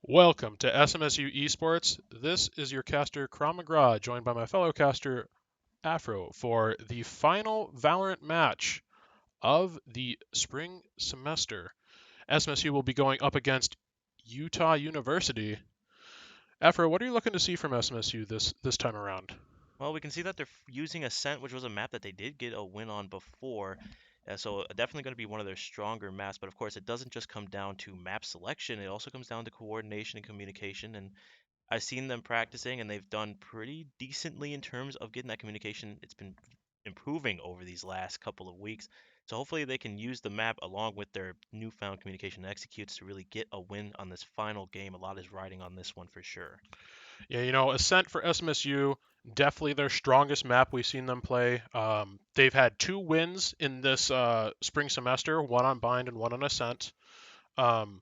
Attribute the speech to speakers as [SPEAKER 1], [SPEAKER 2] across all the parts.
[SPEAKER 1] Welcome to SMSU Esports. This is your caster Kram McGraw, joined by my fellow caster Afro for the final Valorant match of the spring semester. SMSU will be going up against Utah University. Afro, what are you looking to see from SMSU this time around?
[SPEAKER 2] Well, we can see that they're using Ascent, which was a map that they did get a win on before. So definitely going to be one of their stronger maps. But of course, it doesn't just come down to map selection. It also comes down to coordination and communication. And I've seen them practicing, and they've done pretty decently in terms of getting that communication. It's been improving over these last couple of weeks. So hopefully they can use the map along with their newfound communication and executes to really get a win on this final game. A lot is riding on this one for sure.
[SPEAKER 1] Yeah, Ascent for SMSU, definitely their strongest map we've seen them play. They've had two wins in this spring semester, one on Bind and one on Ascent. Um,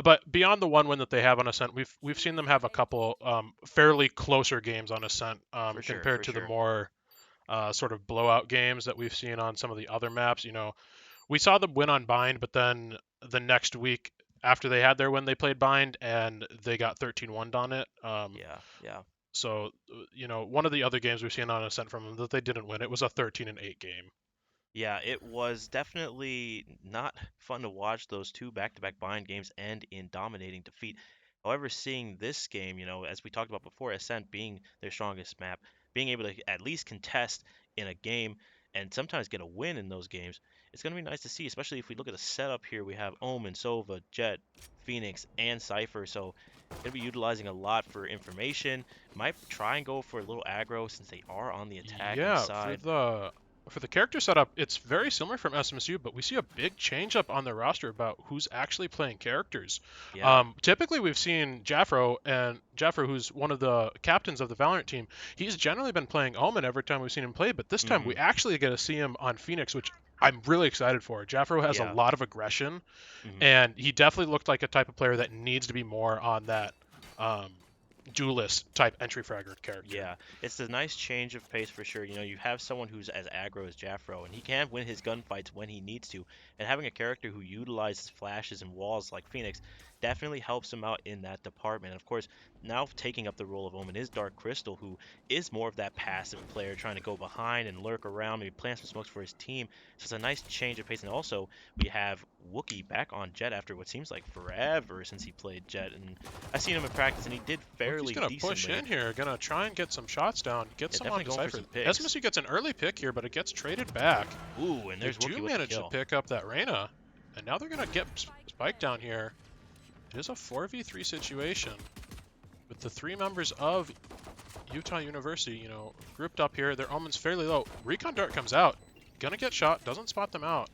[SPEAKER 1] but beyond the one win that they have on Ascent, we've seen them have a couple fairly closer games on Ascent
[SPEAKER 2] For sure,
[SPEAKER 1] compared
[SPEAKER 2] for
[SPEAKER 1] to the
[SPEAKER 2] sure.
[SPEAKER 1] more sort of blowout games that we've seen on some of the other maps. We saw them win on Bind, but then the next week after they had their win, they played Bind and they got 13-1 on it.
[SPEAKER 2] Yeah, yeah.
[SPEAKER 1] One of the other games we've seen on Ascent from them that they didn't win, it was a 13-8 game.
[SPEAKER 2] Yeah, it was definitely not fun to watch those two back-to-back bind games end in dominating defeat. However, seeing this game, as we talked about before, Ascent being their strongest map, being able to at least contest in a game and sometimes get a win in those games, it's going to be nice to see, especially if we look at the setup here. We have Omen, Sova, Jet, Phoenix, and Cypher, so going to be utilizing a lot for information. Might try and go for a little aggro since they are on the attacking
[SPEAKER 1] Yeah,
[SPEAKER 2] side.
[SPEAKER 1] for the character setup, it's very similar from SMSU, but we see a big change up on their roster about who's actually playing characters.
[SPEAKER 2] Yeah.
[SPEAKER 1] Typically, we've seen Jaffro, who's one of the captains of the Valorant team. He's generally been playing Omen every time we've seen him play, but this time we
[SPEAKER 2] Mm-hmm.
[SPEAKER 1] actually get to see him on Phoenix, which I'm really excited for. Jaffro has a
[SPEAKER 2] Yeah.
[SPEAKER 1] lot of aggression,
[SPEAKER 2] Hmm.
[SPEAKER 1] and he definitely looked like a type of player that needs to be more on that um, duelist type entry fragger character.
[SPEAKER 2] Yeah, it's a nice change of pace for sure. You have someone who's as aggro as Jaffro, and he can win his gunfights when he needs to. And having a character who utilizes flashes and walls like Phoenix definitely helps him out in that department. And of course, now taking up the role of Omen is Dark Crystal, who is more of that passive player trying to go behind and lurk around, maybe plant some smokes for his team. So it's a nice change of pace. And also, we have Wookiee back on Jet after what seems like forever since he played Jet. And I've seen him in practice, and he did
[SPEAKER 1] Rookie's
[SPEAKER 2] fairly
[SPEAKER 1] gonna push
[SPEAKER 2] decently.
[SPEAKER 1] in here, gonna try and get some shots down, get
[SPEAKER 2] Yeah,
[SPEAKER 1] some on
[SPEAKER 2] definitely going for
[SPEAKER 1] Decipher.
[SPEAKER 2] some picks.
[SPEAKER 1] SMSU gets an early pick here, but it gets traded back.
[SPEAKER 2] Ooh, and
[SPEAKER 1] They
[SPEAKER 2] there's
[SPEAKER 1] do
[SPEAKER 2] Wookiee with the
[SPEAKER 1] manage to
[SPEAKER 2] kill.
[SPEAKER 1] pick up that Reyna, and now they're gonna get Spike down here. It is a 4v3 situation with the three members of Utah University, grouped up here. Their Omen's fairly low. Recon Dart comes out, gonna get shot, doesn't spot them out.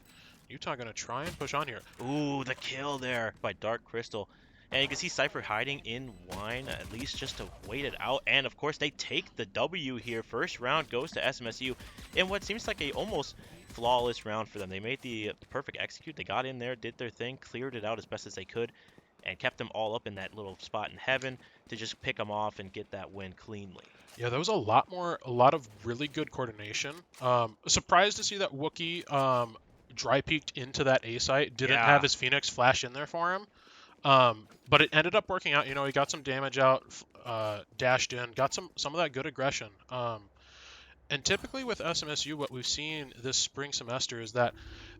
[SPEAKER 1] Utah gonna try and push on here.
[SPEAKER 2] Ooh, the kill there by Dark Crystal. And you can see Cypher hiding in Wine, at least just to wait it out. And of course, they take the W here. First round goes to SMSU in what seems like a almost flawless round for them. They made the perfect execute. They got in there, did their thing, cleared it out as best as they could, and kept them all up in that little spot in heaven to just pick them off and get that win cleanly.
[SPEAKER 1] Yeah, there was a lot of really good coordination. Surprised to see that Wookiee dry peeked into that A site, didn't have
[SPEAKER 2] Yeah,
[SPEAKER 1] his Phoenix flash in there for him. But it ended up working out. He got some damage out, dashed in, got some of that good aggression. And typically with SMSU, what we've seen this spring semester is that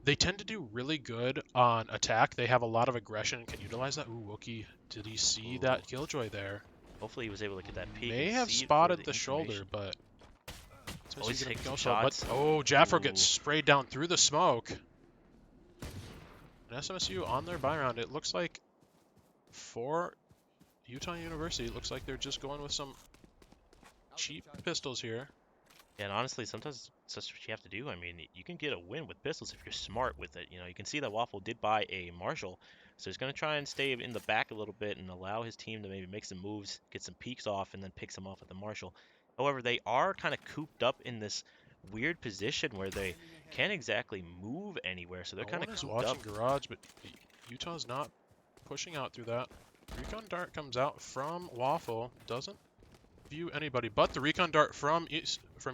[SPEAKER 1] they tend to do really good on attack. They have a lot of aggression and can utilize that. Ooh, Wookiee, did he see
[SPEAKER 2] ooh.
[SPEAKER 1] that Killjoy there?
[SPEAKER 2] Hopefully he was able to get that peek and
[SPEAKER 1] May have
[SPEAKER 2] see it for
[SPEAKER 1] spotted
[SPEAKER 2] the
[SPEAKER 1] the shoulder,
[SPEAKER 2] information.
[SPEAKER 1] but
[SPEAKER 2] Oh,
[SPEAKER 1] SMSU
[SPEAKER 2] he's
[SPEAKER 1] gonna
[SPEAKER 2] taking
[SPEAKER 1] go
[SPEAKER 2] some
[SPEAKER 1] slow. But
[SPEAKER 2] shots.
[SPEAKER 1] oh, Jaffro gets
[SPEAKER 2] Ooh.
[SPEAKER 1] sprayed down through the smoke. And SMSU on their buy round. It looks like for Utah University, it looks like they're just going with some cheap pistols here.
[SPEAKER 2] And honestly, sometimes that's what you have to do. I mean, you can get a win with pistols if you're smart with it. You can see that Waffle did buy a Marshall, so he's going to try and stay in the back a little bit and allow his team to maybe make some moves, get some peeks off, and then pick some off with the Marshall. However, they are kind of cooped up in this weird position where they can't exactly move anywhere, so they're
[SPEAKER 1] No
[SPEAKER 2] kind
[SPEAKER 1] one
[SPEAKER 2] of
[SPEAKER 1] is
[SPEAKER 2] cooped up.
[SPEAKER 1] watching Garage, but Utah's not pushing out through that. Recon Dart comes out from Waffle, doesn't view anybody, but the Recon Dart from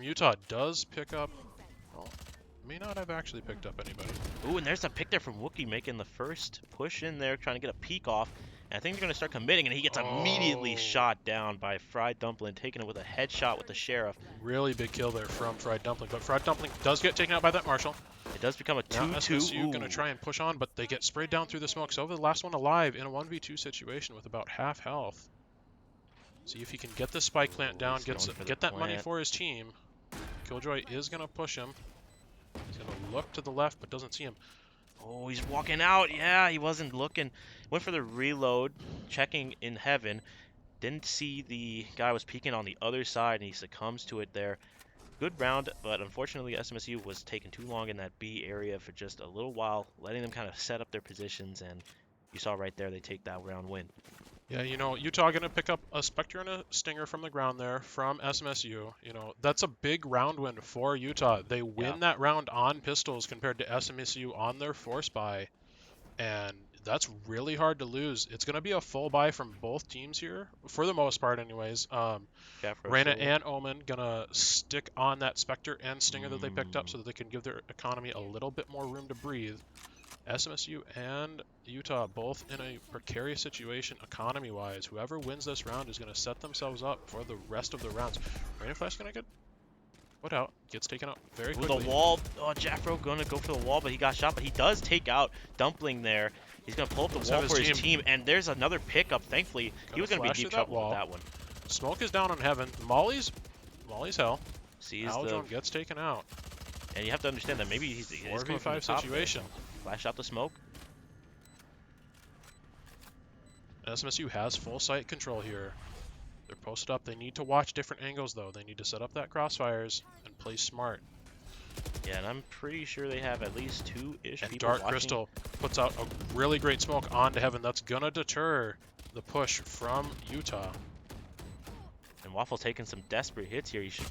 [SPEAKER 1] Utah does pick up. Well, may not have actually picked up anybody.
[SPEAKER 2] Ooh, and there's a pick there from Wookiee making the first push in there, trying to get a peek off. And I think they're going to start committing, and he gets immediately
[SPEAKER 1] Oh,
[SPEAKER 2] shot down by Fried Dumpling, taking it with a headshot with the Sheriff.
[SPEAKER 1] really big kill there from Fried Dumpling, but Fried Dumpling does get taken out by that Marshall.
[SPEAKER 2] It does become a
[SPEAKER 1] Now
[SPEAKER 2] 2-2.
[SPEAKER 1] SMSU going to try and push on, but they get sprayed down through the smoke. So the last one alive in a 1v2 situation with about half health. See if he can get the spike plant down, get that money for his team. Killjoy is going to push him. He's going to look to the left, but doesn't see him.
[SPEAKER 2] Oh, he's walking out. Yeah, he wasn't looking. Went for the reload, checking in heaven. Didn't see the guy was peeking on the other side, and he succumbs to it there. Good round, but unfortunately SMSU was taking too long in that B area for just a little while, letting them kind of set up their positions, and you saw right there they take that round win.
[SPEAKER 1] Yeah, you know, Utah going to pick up a Spectre and a Stinger from the ground there from SMSU. You know, that's a big round win for Utah. They win that round on pistols compared to SMSU on their force buy, and that's really hard to lose. It's going to be a full buy from both teams here, for the most part anyways. Reyna and Omen going to stick on that Spectre and Stinger that they picked up so that they can give their economy a little bit more room to breathe. SMSU and Utah both in a precarious situation economy-wise. Whoever wins this round is going to set themselves up for the rest of the rounds. Rain Flash going to get put out. Gets taken out very quickly.
[SPEAKER 2] The wall. Oh, Jaffro going to go for the wall, but he got shot. But he does take out Dumpling there. He's going to pull up the wall for his team. And there's another pickup. Thankfully, he was going to be in deep trouble with that one.
[SPEAKER 1] Smoke is down on Heaven. Molly's hell.
[SPEAKER 2] Sees
[SPEAKER 1] Aljon gets taken out.
[SPEAKER 2] And you have to understand that maybe he's
[SPEAKER 1] 4v5 situation.
[SPEAKER 2] Flash out the smoke.
[SPEAKER 1] SMSU has full site control here. They're posted up. They need to watch different angles, though. They need to set up that crossfires and play smart.
[SPEAKER 2] Yeah, and I'm pretty sure they have at least two-ish
[SPEAKER 1] and
[SPEAKER 2] people
[SPEAKER 1] Dark
[SPEAKER 2] watching.
[SPEAKER 1] Crystal puts out a really great smoke onto Heaven. That's going to deter the push from Utah.
[SPEAKER 2] And Waffle taking some desperate hits here. You should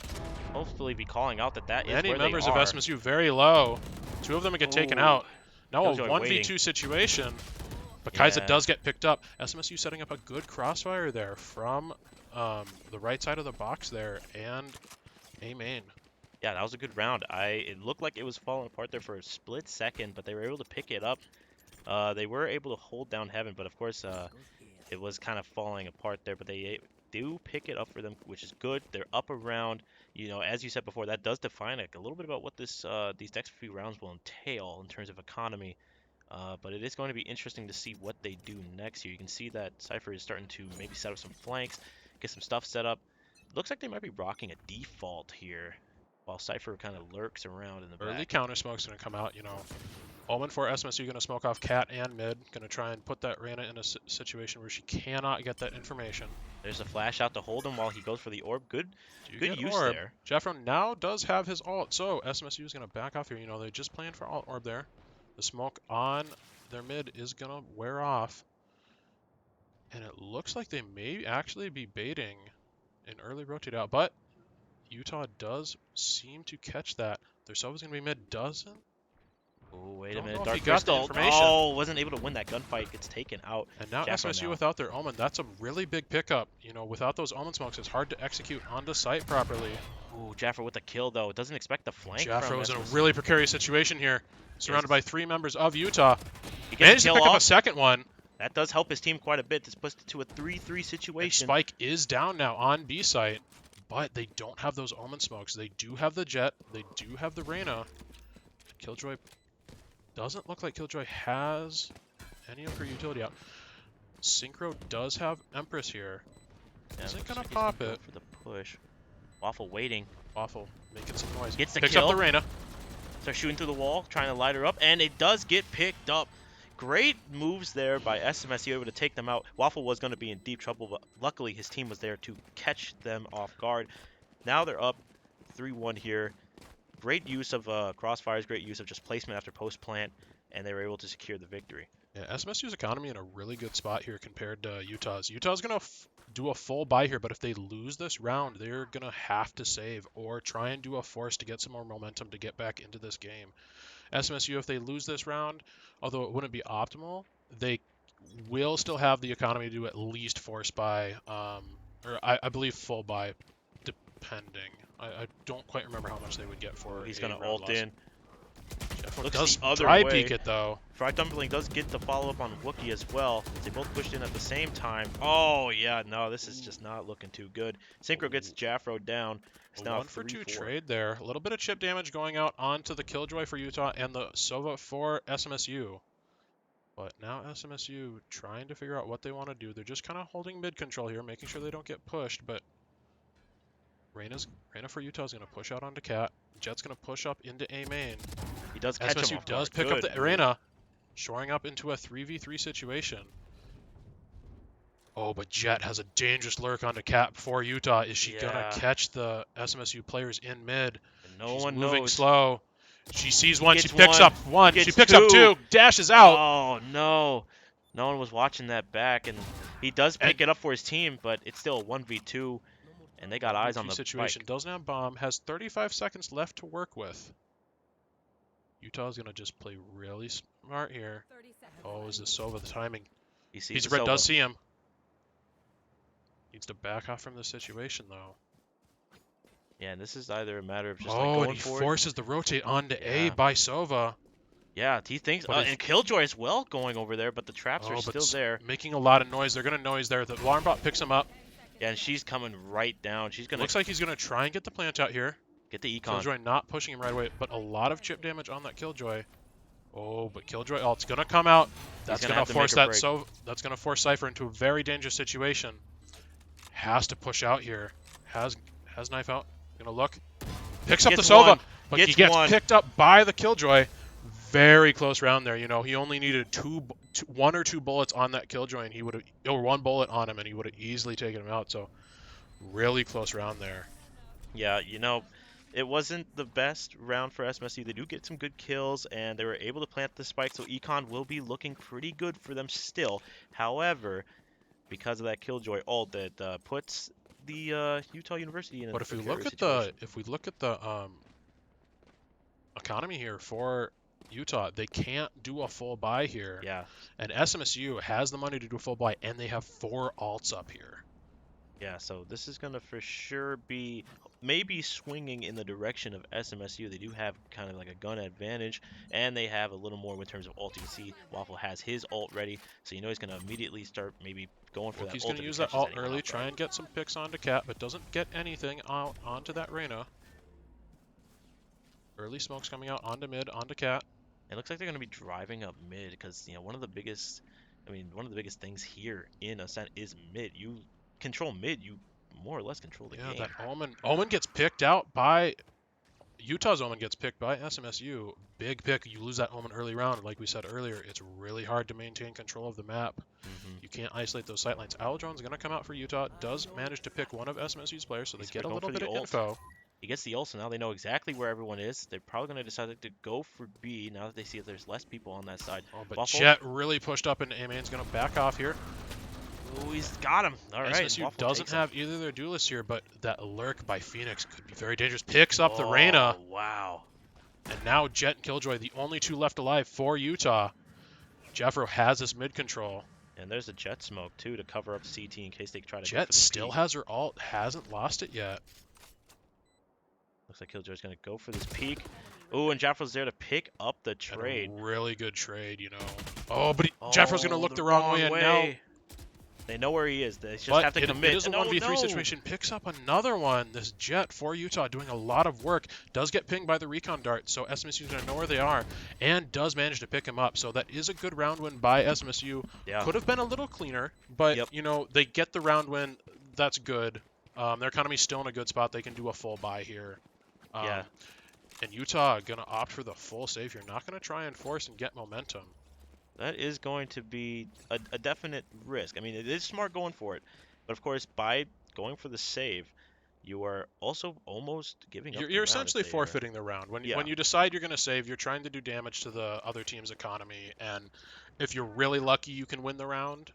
[SPEAKER 2] hopefully be calling out that is
[SPEAKER 1] Many
[SPEAKER 2] where
[SPEAKER 1] members
[SPEAKER 2] they
[SPEAKER 1] of
[SPEAKER 2] are.
[SPEAKER 1] SMSU very low. Two of them get taken out. Now
[SPEAKER 2] Killjoy
[SPEAKER 1] a 1v2
[SPEAKER 2] waiting.
[SPEAKER 1] situation. But Kaiza does get picked up. SMSU setting up a good crossfire there from the right side of the box there and a main.
[SPEAKER 2] Yeah, that was a good round. It looked like it was falling apart there for a split second, but they were able to pick it up. They were able to hold down Heaven, but of course it was kind of falling apart there. But they do pick it up for them, which is good. They're up around, you know, as you said before, that does define a little bit about what these next few rounds will entail in terms of economy. But it is going to be interesting to see what they do next here. You can see that Cypher is starting to maybe set up some flanks, get some stuff set up. Looks like they might be rocking a default here, while Cypher kind of lurks around in the back.
[SPEAKER 1] Early counter smoke's going to come out, you know. Omen for SMSU going to smoke off Cat and mid. Going to try and put that Reyna in a situation where she cannot get that information.
[SPEAKER 2] There's a flash out to hold him while he goes for the orb. Good use
[SPEAKER 1] orb.
[SPEAKER 2] there.
[SPEAKER 1] Jeffro now does have his ult, so SMSU is going to back off here. You know, they just planned for alt orb there. The smoke on their mid is going to wear off. And it looks like they may actually be baiting an early rotate out, but Utah does seem to catch that. Their sub is going to be mid, doesn't?
[SPEAKER 2] Oh, wait a minute.
[SPEAKER 1] Dark
[SPEAKER 2] Crystal. Oh, wasn't able to win that gunfight. Gets taken out.
[SPEAKER 1] And now SMSU without their Omen, that's a really big pickup. You know, without those Omen smokes, it's hard to execute onto site properly.
[SPEAKER 2] Ooh, Jaffro with the kill, though. Doesn't expect the flank.
[SPEAKER 1] Jaffro is in a really precarious situation here. Surrounded by 3 members of Utah. He managed to pick up a second one.
[SPEAKER 2] That does help his team quite a bit. This puts it to a 3-3 situation.
[SPEAKER 1] And Spike is down now on B site, but they don't have those Omen smokes. They do have the Jet. They do have the Reyna. Killjoy doesn't look like Killjoy has any of her utility out. Synchro does have Empress here. Isn't gonna pop it.
[SPEAKER 2] For the push. Waffle waiting.
[SPEAKER 1] Waffle making some noise.
[SPEAKER 2] Gets the
[SPEAKER 1] Picks
[SPEAKER 2] kill.
[SPEAKER 1] up the Reyna.
[SPEAKER 2] Starts shooting through the wall, trying to light her up, and it does get picked up. Great moves there by SMSU, able to take them out. Waffle was going to be in deep trouble, but luckily his team was there to catch them off guard. Now they're up 3-1 here. Great use of crossfires, great use of just placement after post plant, and they were able to secure the victory.
[SPEAKER 1] Yeah, SMSU's economy in a really good spot here compared to Utah's. Utah's going to do a full buy here, but if they lose this round, they're going to have to save or try and do a force to get some more momentum to get back into this game. SMSU, if they lose this round, although it wouldn't be optimal, they will still have the economy to do at least force buy, or I believe full buy, depending. I don't quite remember how much they would get for.
[SPEAKER 2] He's going to ult in. Looks
[SPEAKER 1] Does
[SPEAKER 2] the other
[SPEAKER 1] dry
[SPEAKER 2] way.
[SPEAKER 1] peek it though.
[SPEAKER 2] Fried Dumpling does get the follow-up on Wookiee as well. They both pushed in at the same time. Oh, yeah, no, this is just not looking too good. Synchro gets Jaffro down. It's
[SPEAKER 1] A
[SPEAKER 2] now
[SPEAKER 1] 1-for-2
[SPEAKER 2] 3-4.
[SPEAKER 1] trade there. A little bit of chip damage going out onto the Killjoy for Utah and the Sova for SMSU. But now SMSU trying to figure out what they want to do. They're just kind of holding mid control here, making sure they don't get pushed. But Reyna for Utah is going to push out onto Cat. Jet's going to push up into A main.
[SPEAKER 2] He does catch him
[SPEAKER 1] SMSU
[SPEAKER 2] off
[SPEAKER 1] does
[SPEAKER 2] guard.
[SPEAKER 1] pick up
[SPEAKER 2] Good
[SPEAKER 1] the Reyna, shoring up into a 3v3 situation. Oh, but Jet has a dangerous lurk onto Cat for Utah. Is she going to catch the SMSU players in mid?
[SPEAKER 2] And no
[SPEAKER 1] She's
[SPEAKER 2] one
[SPEAKER 1] moving
[SPEAKER 2] knows.
[SPEAKER 1] slow. She sees one. She
[SPEAKER 2] Gets
[SPEAKER 1] picks
[SPEAKER 2] one,
[SPEAKER 1] up one. She
[SPEAKER 2] gets
[SPEAKER 1] picks up two. Dashes out.
[SPEAKER 2] Oh, no. No one was watching that back, and he does pick it up for his team, but it's still a 1v2, and they got eyes on the
[SPEAKER 1] situation.
[SPEAKER 2] bike.
[SPEAKER 1] Doesn't have bomb. Has 35 seconds left to work with. Utah's going to just play really smart here. Oh, is this Sova? The timing.
[SPEAKER 2] He sees
[SPEAKER 1] Piece of Red does see him. Needs to back off from this situation, though.
[SPEAKER 2] Yeah, and this is either a matter of just like going
[SPEAKER 1] and he
[SPEAKER 2] for
[SPEAKER 1] forces the rotate onto A by Sova.
[SPEAKER 2] Yeah, he thinks, and Killjoy as well going over there, but the traps are still there.
[SPEAKER 1] Making a lot of noise. They're going to noise there. The alarm bot picks him up.
[SPEAKER 2] Yeah, and she's coming right down. She's going to...
[SPEAKER 1] Looks like he's going to try and get the plant out here.
[SPEAKER 2] Get the econ.
[SPEAKER 1] Killjoy not pushing him right away, but a lot of chip damage on that Killjoy. Oh, but Killjoy, it's going to come out. That's going to force that's going to force Cypher into a very dangerous situation. Has to push out here. Has knife out. Going to look. Picks up the Sova, but he gets picked up by the Killjoy. Very close round there. You know, he only needed one or two bullets on that Killjoy, and he would have, or one bullet on him, and he would have easily taken him out. So, really close round there.
[SPEAKER 2] Yeah, you know, it wasn't the best round for SMSU. They do get some good kills, and they were able to plant the spike, so econ will be looking pretty good for them still. However, because of that Killjoy ult, that puts the Utah University in a
[SPEAKER 1] if we
[SPEAKER 2] look
[SPEAKER 1] at the economy here for Utah, they can't do a full buy here.
[SPEAKER 2] Yeah.
[SPEAKER 1] And SMSU has the money to do a full buy, and they have 4 alts up here.
[SPEAKER 2] Yeah, so this is going to for sure be maybe swinging in the direction of SMSU. They do have kind of like a gun advantage, and they have a little more in terms of ult. You can see Waffle has his ult ready, so you know he's going to immediately start maybe going for that ult.
[SPEAKER 1] He's going to use that ult early, try and get some picks onto Cat, but doesn't get anything out onto that Reyna. Early smokes coming out onto mid, onto Cat.
[SPEAKER 2] It looks like they're going to be driving up mid because, you know, one of the biggest things here in Ascent is mid. You control mid, you more or less control the game.
[SPEAKER 1] Yeah, that Omen gets picked out by Utah's Omen gets picked by SMSU. Big pick. You lose that Omen early round. Like we said earlier, it's really hard to maintain control of the map. You can't isolate those sightlines. Aldron's going to come out for Utah. Does manage to pick one of SMSU's players, so they get a little bit of info.
[SPEAKER 2] He gets the ult, so now they know exactly where everyone is. They're probably going to decide to go for B now that they see that there's less people on that side.
[SPEAKER 1] Oh, but Waffle. Jet really pushed up into A-main's going to back off here.
[SPEAKER 2] Oh, he's got him. All right.
[SPEAKER 1] SMSU doesn't have either of their duelists here, but that lurk by Phoenix could be very dangerous. Picks up the Reyna.
[SPEAKER 2] Wow.
[SPEAKER 1] And now Jet and Killjoy, the only 2 left alive for Utah. Jeffro has this mid control.
[SPEAKER 2] And there's a Jet smoke, too, to cover up CT in case they try to
[SPEAKER 1] Jet
[SPEAKER 2] go for the
[SPEAKER 1] still has her ult. Hasn't lost it yet.
[SPEAKER 2] Looks like Killjoy's going to go for this peek. Ooh, and Jaffro's there to pick up the trade.
[SPEAKER 1] And a really good trade, you know. Oh, but Jaffro's going to look the wrong way. And now
[SPEAKER 2] they know where he is. They just have to commit.
[SPEAKER 1] It is a 1v3 situation. Picks up another one. This Jet for Utah doing a lot of work. Does get pinged by the recon dart, so SMSU's going to know where they are. And does manage to pick him up. So that is a good round win by SMSU.
[SPEAKER 2] Yeah.
[SPEAKER 1] Could have been a little cleaner, but, you know, they get the round win. That's good. Their economy's still in a good spot. They can do a full buy here.
[SPEAKER 2] Yeah.
[SPEAKER 1] And Utah going to opt for the full save. You're not going to try and force and get momentum.
[SPEAKER 2] That is going to be a definite risk. I mean, it is smart going for it. But, of course, by going for the save, you are also almost giving up
[SPEAKER 1] You're essentially forfeiting the round. When you decide you're going to save, you're trying to do damage to the other team's economy. And if you're really lucky, you can win the round.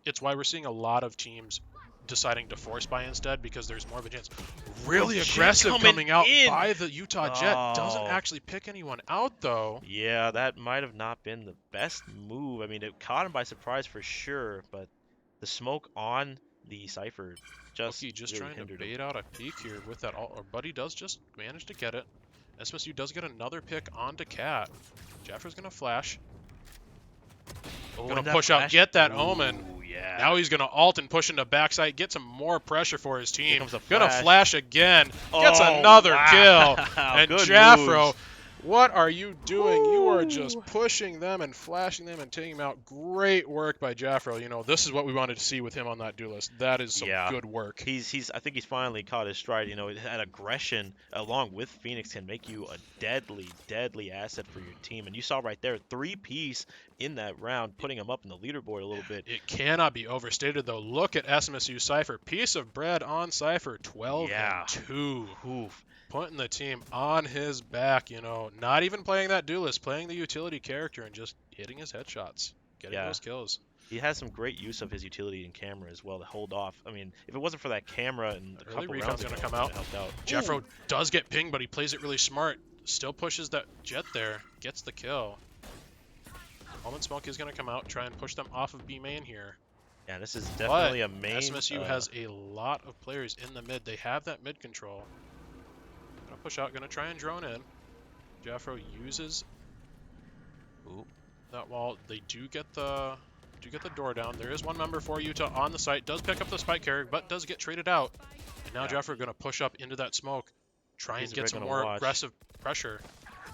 [SPEAKER 1] It's why we're seeing a lot of teams deciding to force buy instead, because there's more of a chance. Really aggressive coming out by the Utah Jet. Doesn't actually pick anyone out, though.
[SPEAKER 2] Yeah, that might have not been the best move. I mean, it caught him by surprise for sure, but the smoke on the Cypher just
[SPEAKER 1] really trying to bait out a peek here with that ult, but he does just manage to get it. SMSU does get another pick onto Cat. Jaffra's going to flash.
[SPEAKER 2] Oh,
[SPEAKER 1] Going
[SPEAKER 2] and
[SPEAKER 1] to
[SPEAKER 2] that
[SPEAKER 1] push out,
[SPEAKER 2] flash.
[SPEAKER 1] get that
[SPEAKER 2] Ooh,
[SPEAKER 1] Omen.
[SPEAKER 2] yeah.
[SPEAKER 1] Now he's going to ult and push into backside, get some more pressure for his
[SPEAKER 2] Here
[SPEAKER 1] team.
[SPEAKER 2] comes the
[SPEAKER 1] Gonna
[SPEAKER 2] flash.
[SPEAKER 1] flash again, gets
[SPEAKER 2] Oh,
[SPEAKER 1] another
[SPEAKER 2] wow.
[SPEAKER 1] kill. And
[SPEAKER 2] Good
[SPEAKER 1] Jaffro,
[SPEAKER 2] moves.
[SPEAKER 1] what are you doing? You are just
[SPEAKER 2] Woo.
[SPEAKER 1] pushing them and flashing them and taking them out. Great work by Jaffro. You know, this is what we wanted to see with him on that duelist. That is some
[SPEAKER 2] Yeah.
[SPEAKER 1] good work.
[SPEAKER 2] I think he's finally caught his stride. You know, that aggression along with Phoenix can make you a deadly asset for your team. And you saw right there, 3-piece in that round, putting him up in the leaderboard a little bit.
[SPEAKER 1] It cannot be overstated, though. Look at SMSU Cypher. Piece of bread on Cypher, 12
[SPEAKER 2] Yeah.
[SPEAKER 1] and 2.
[SPEAKER 2] Oof.
[SPEAKER 1] Putting the team on his back, you know, not even playing that duelist, playing the utility character and just hitting his headshots, getting
[SPEAKER 2] Yeah.
[SPEAKER 1] those kills.
[SPEAKER 2] He has some great use of his utility and camera as well to hold off. I mean, if it wasn't for that camera and a
[SPEAKER 1] Early
[SPEAKER 2] couple
[SPEAKER 1] recon's
[SPEAKER 2] rounds
[SPEAKER 1] going
[SPEAKER 2] ago,
[SPEAKER 1] to come
[SPEAKER 2] it
[SPEAKER 1] out.
[SPEAKER 2] would've helped out.
[SPEAKER 1] Jaffro
[SPEAKER 2] Ooh.
[SPEAKER 1] does get pinged, but he plays it really smart. Still pushes that jet there, gets the kill. Almond Smoke is going to come out, try and push them off of B main here.
[SPEAKER 2] Yeah, this is definitely
[SPEAKER 1] But
[SPEAKER 2] a main.
[SPEAKER 1] SMSU has a lot of players in the mid. They have that mid control. Gonna push out, gonna try and drone in. Jaffro uses that wall. They do get the door down. There is one member for Utah on the site. Does pick up the spike carrier, but does get traded out. And now Jaffro gonna push up into that smoke, try and get some more aggressive pressure,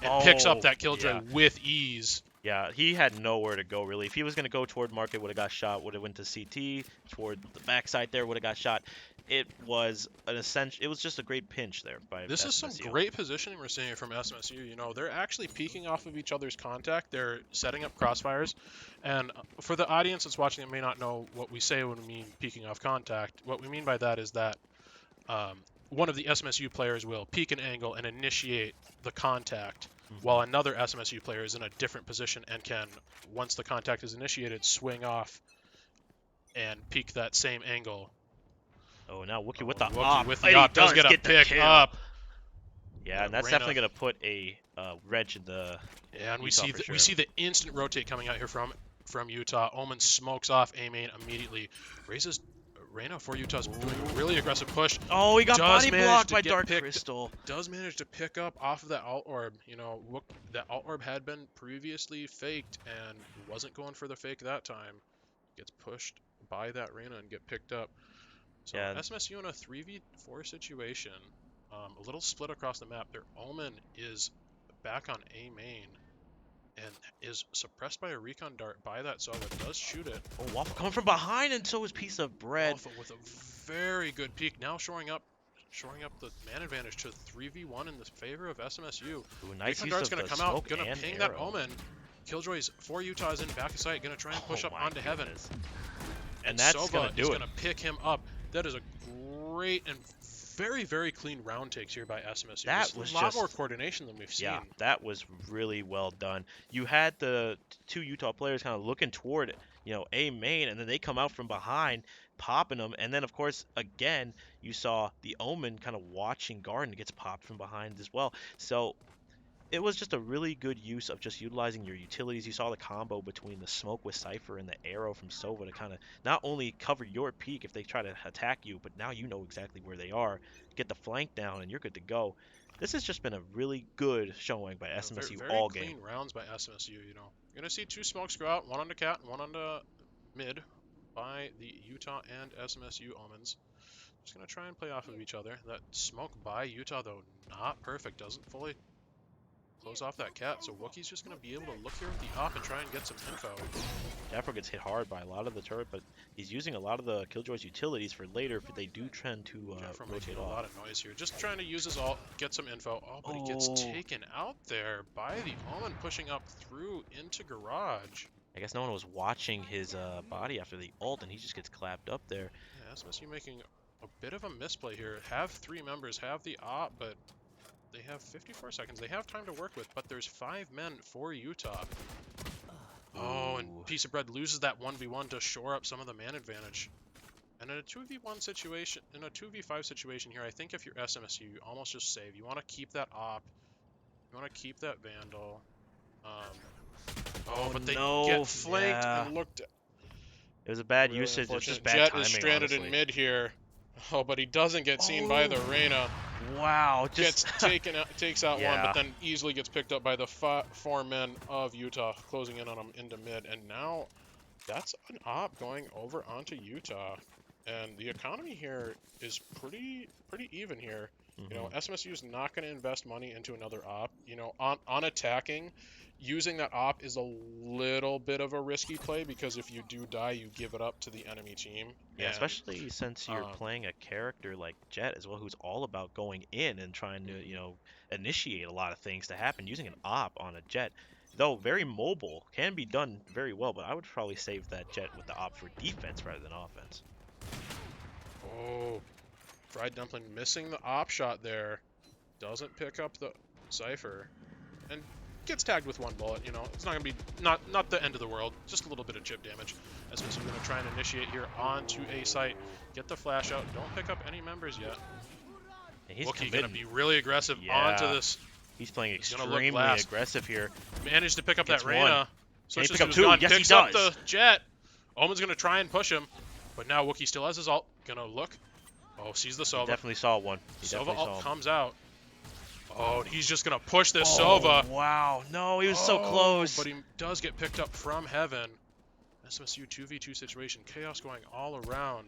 [SPEAKER 1] and picks up that killjoy with ease.
[SPEAKER 2] Yeah, he had nowhere to go really. If he was gonna go toward market, would have got shot. Would have went to CT toward the backside there. Would have got shot. It was an essential. It was just a great pinch there by
[SPEAKER 1] This
[SPEAKER 2] SMSU.
[SPEAKER 1] is some great positioning we're seeing from SMSU. You know, they're actually peeking off of each other's contact. They're setting up crossfires. And for the audience that's watching that may not know what we say when we mean peeking off contact, what we mean by that is that one of the SMSU players will peek an angle and initiate the contact, while another SMSU player is in a different position and can, once the contact is initiated, swing off and peek that same angle.
[SPEAKER 2] Oh, now Wookie with the
[SPEAKER 1] Wookie
[SPEAKER 2] op.
[SPEAKER 1] with the op does get a pick up.
[SPEAKER 2] Yeah, and that's definitely gonna put a wrench in the.
[SPEAKER 1] Yeah, and we see the instant rotate coming out here from Utah. Omen smokes off A main immediately, raises Reyna for Utah's doing a really aggressive push.
[SPEAKER 2] Oh, he got body blocked by Dark Crystal.
[SPEAKER 1] Does manage to pick up off of that alt orb. You know, that alt orb had been previously faked and wasn't going for the fake that time. Gets pushed by that Reyna and get picked up. So yeah. SMSU in a 3v4 situation, a little split across the map. Their Omen is back on A main and is suppressed by a recon dart by that Sova. Does shoot it.
[SPEAKER 2] Oh, Waffle coming from behind, and so is Piece of Bread.
[SPEAKER 1] Waffle with a very good peek. Now shoring up the man advantage to 3v1 in the favor of SMSU.
[SPEAKER 2] Ooh, nice
[SPEAKER 1] recon dart's gonna come out, gonna ping that Omen. Killjoy's for Utah's in back of sight, gonna try and push up onto heaven.
[SPEAKER 2] And that's
[SPEAKER 1] Sova is gonna pick him up. That is a great and very clean round takes here by SMSU.
[SPEAKER 2] That was
[SPEAKER 1] a lot more coordination than we've seen.
[SPEAKER 2] Yeah, that was really well done. You had the two Utah players kind of looking toward, A main, and then they come out from behind, popping them. And then, of course, again, you saw the Omen kind of watching Garden gets popped from behind as well. So it was just a really good use of just utilizing your utilities. You saw the combo between the smoke with Cypher and the arrow from Sova to kind of not only cover your peak if they try to attack you, but now you know exactly where they are. Get the flank down, and you're good to go. This has just been a really good showing by SMSU all game.
[SPEAKER 1] Very clean rounds by SMSU, you know. You're going to see two smokes go out, one on the cat and one on the mid by the Utah and SMSU Omens. Just going to try and play off of each other. That smoke by Utah, though, not perfect. Doesn't fully close off that cat, so Wookie's just going to be able to look here at the op and try and get some info.
[SPEAKER 2] Jaffro gets hit hard by a lot of the turret, but he's using a lot of the Killjoy's utilities for later if they do trend to rotate off.
[SPEAKER 1] A lot of noise here. Just trying to use his ult, get some info. Oh, but he gets taken out there by the Omen pushing up through into garage.
[SPEAKER 2] I guess no one was watching his body after the ult, and he just gets clapped up there.
[SPEAKER 1] Yeah, SMSU making a bit of a misplay here. Have three members, have the op, but they have 54 seconds. They have time to work with, but there's 5 men for Utah. Oh, and Piece of Bread loses that 1v1 to shore up some of the man advantage. And in a 2v1 situation, in a 2v5 situation here, I think if you're SMSU, you almost just save. You want to keep that op. You want to keep that Vandal. But they get flanked and looked at.
[SPEAKER 2] It was a bad usage. It's just bad
[SPEAKER 1] Jet
[SPEAKER 2] timing,
[SPEAKER 1] is stranded
[SPEAKER 2] honestly.
[SPEAKER 1] in mid here. Oh, but he doesn't get seen by the Reyna.
[SPEAKER 2] Wow, just
[SPEAKER 1] Gets taken out, takes out one, but
[SPEAKER 2] yeah.
[SPEAKER 1] then easily gets picked up by the four men of Utah, closing in on him into mid. And now that's an op going over onto Utah. And the economy here is pretty even here. You know,
[SPEAKER 2] Hmm.
[SPEAKER 1] SMSU is not going to invest money into another op. You know, on attacking, using that op is a little bit of a risky play because if you do die, you give it up to the enemy team.
[SPEAKER 2] Yeah,
[SPEAKER 1] And
[SPEAKER 2] especially since you're
[SPEAKER 1] um,
[SPEAKER 2] playing a character like Jet as well, who's all about going in and trying to, initiate a lot of things to happen. Using an op on a Jet, though very mobile, can be done very well, but I would probably save that Jet with the op for defense rather than offense.
[SPEAKER 1] oh, Fried Dumpling missing the op shot there. Doesn't pick up the Cypher. And gets tagged with one bullet. You know, it's not gonna be not the end of the world. Just a little bit of chip damage. SMSU gonna try and initiate here onto A site. Get the flash out. Don't pick up any members yet.
[SPEAKER 2] And he's
[SPEAKER 1] Wookie gonna
[SPEAKER 2] committing.
[SPEAKER 1] be really aggressive onto
[SPEAKER 2] Yeah,
[SPEAKER 1] this.
[SPEAKER 2] he's playing
[SPEAKER 1] He's gonna look
[SPEAKER 2] extremely
[SPEAKER 1] last.
[SPEAKER 2] aggressive here.
[SPEAKER 1] Managed to pick up that
[SPEAKER 2] Gets one.
[SPEAKER 1] Reyna.
[SPEAKER 2] Can he
[SPEAKER 1] Switches
[SPEAKER 2] pick
[SPEAKER 1] to
[SPEAKER 2] up
[SPEAKER 1] his
[SPEAKER 2] two?
[SPEAKER 1] gun.
[SPEAKER 2] Yes, he
[SPEAKER 1] Picks up
[SPEAKER 2] does.
[SPEAKER 1] the Jet. Omen's gonna try and push him. But now Wookie still has his ult. Gonna look. Oh, sees the
[SPEAKER 2] He
[SPEAKER 1] Sova.
[SPEAKER 2] definitely saw one. He
[SPEAKER 1] Sova
[SPEAKER 2] definitely saw
[SPEAKER 1] ult
[SPEAKER 2] him.
[SPEAKER 1] comes out. Oh, and he's just gonna push this
[SPEAKER 2] Oh,
[SPEAKER 1] Sova.
[SPEAKER 2] wow. No, he was so
[SPEAKER 1] Oh,
[SPEAKER 2] close.
[SPEAKER 1] but he does get picked up from heaven. SMSU 2v2 situation. Chaos going all around.